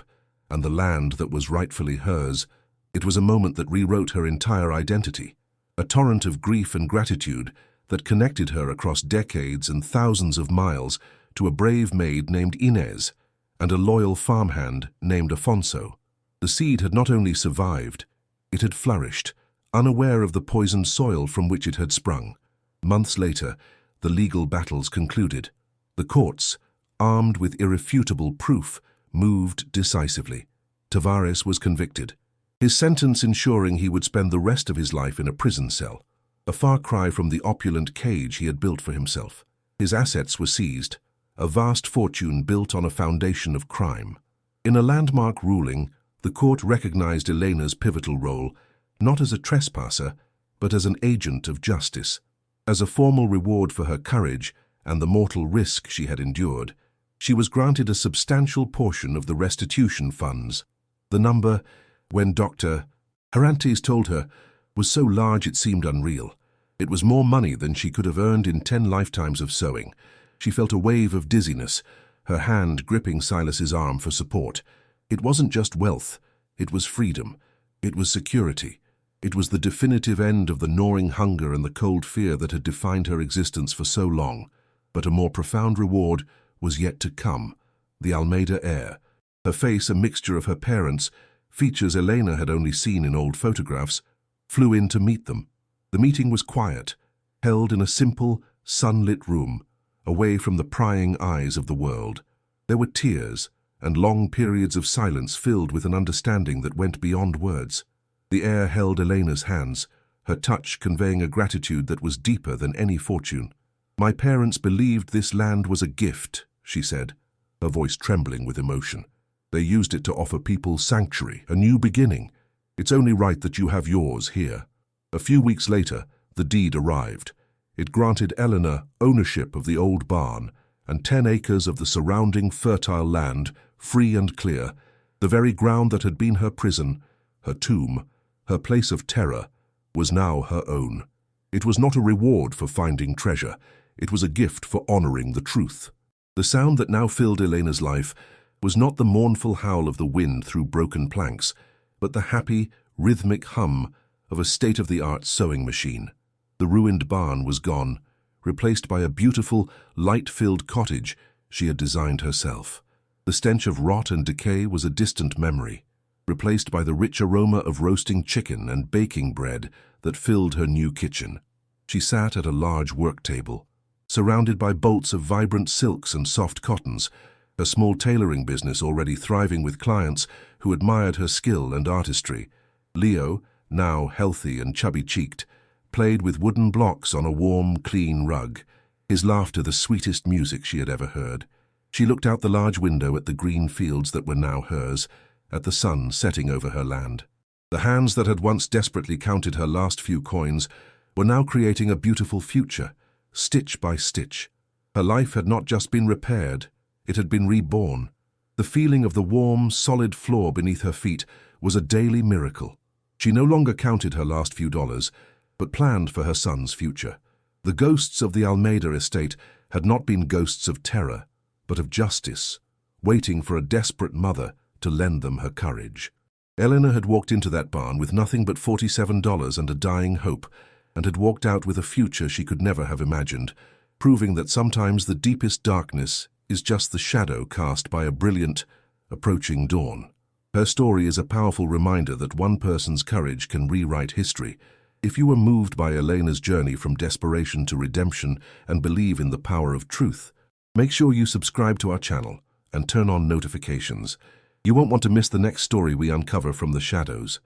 and the land that was rightfully hers. It was a moment that rewrote her entire identity, a torrent of grief and gratitude that connected her across decades and thousands of miles to a brave maid named Inez and a loyal farmhand named Afonso. The seed had not only survived, it had flourished, unaware of the poisoned soil from which it had sprung. Months later, the legal battles concluded. The courts, armed with irrefutable proof, moved decisively. Tavares was convicted, his sentence ensuring he would spend the rest of his life in a prison cell, a far cry from the opulent cage he had built for himself. His assets were seized, a vast fortune built on a foundation of crime. In a landmark ruling, the court recognized Elena's pivotal role, not as a trespasser, but as an agent of justice. As a formal reward for her courage and the mortal risk she had endured, she was granted a substantial portion of the restitution funds. The number, when Dr. Arantes told her, was so large it seemed unreal. It was more money than she could have earned in 10 lifetimes of sewing. She felt a wave of dizziness, her hand gripping Silas's arm for support. It wasn't just wealth, it was freedom, it was security. It was the definitive end of the gnawing hunger and the cold fear that had defined her existence for so long. But a more profound reward was yet to come. The Almeida heir, her face a mixture of her parents, features Elena had only seen in old photographs, flew in to meet them. The meeting was quiet, held in a simple, sunlit room, away from the prying eyes of the world. There were tears and long periods of silence filled with an understanding that went beyond words. The heir held Elena's hands, her touch conveying a gratitude that was deeper than any fortune. "My parents believed this land was a gift," she said, her voice trembling with emotion. "They used it to offer people sanctuary, a new beginning. It's only right that you have yours here." A few weeks later, the deed arrived. It granted Elena ownership of the old barn and 10 acres of the surrounding fertile land, free and clear, the very ground that had been her prison, her tomb, her place of terror, was now her own. It was not a reward for finding treasure, it was a gift for honoring the truth. The sound that now filled Elena's life was not the mournful howl of the wind through broken planks, but the happy, rhythmic hum of a state-of-the-art sewing machine. The ruined barn was gone, replaced by a beautiful, light-filled cottage she had designed herself. The stench of rot and decay was a distant memory, replaced by the rich aroma of roasting chicken and baking bread that filled her new kitchen. She sat at a large work table, surrounded by bolts of vibrant silks and soft cottons, her small tailoring business already thriving with clients who admired her skill and artistry. Leo, now healthy and chubby-cheeked, played with wooden blocks on a warm, clean rug, his laughter the sweetest music she had ever heard. She looked out the large window at the green fields that were now hers, at the sun setting over her land. The hands that had once desperately counted her last few coins were now creating a beautiful future, stitch by stitch. Her life had not just been repaired, it had been reborn. The feeling of the warm, solid floor beneath her feet was a daily miracle. She no longer counted her last few dollars, but planned for her son's future. The ghosts of the Almeida estate had not been ghosts of terror, but of justice, waiting for a desperate mother to lend them her courage. Eleanor had walked into that barn with nothing but $47 and a dying hope, and had walked out with a future she could never have imagined, proving that sometimes the deepest darkness is just the shadow cast by a brilliant, approaching dawn. Her story is a powerful reminder that one person's courage can rewrite history. If you were moved by Elena's journey from desperation to redemption and believe in the power of truth, make sure you subscribe to our channel and turn on notifications. You won't want to miss the next story we uncover from the shadows.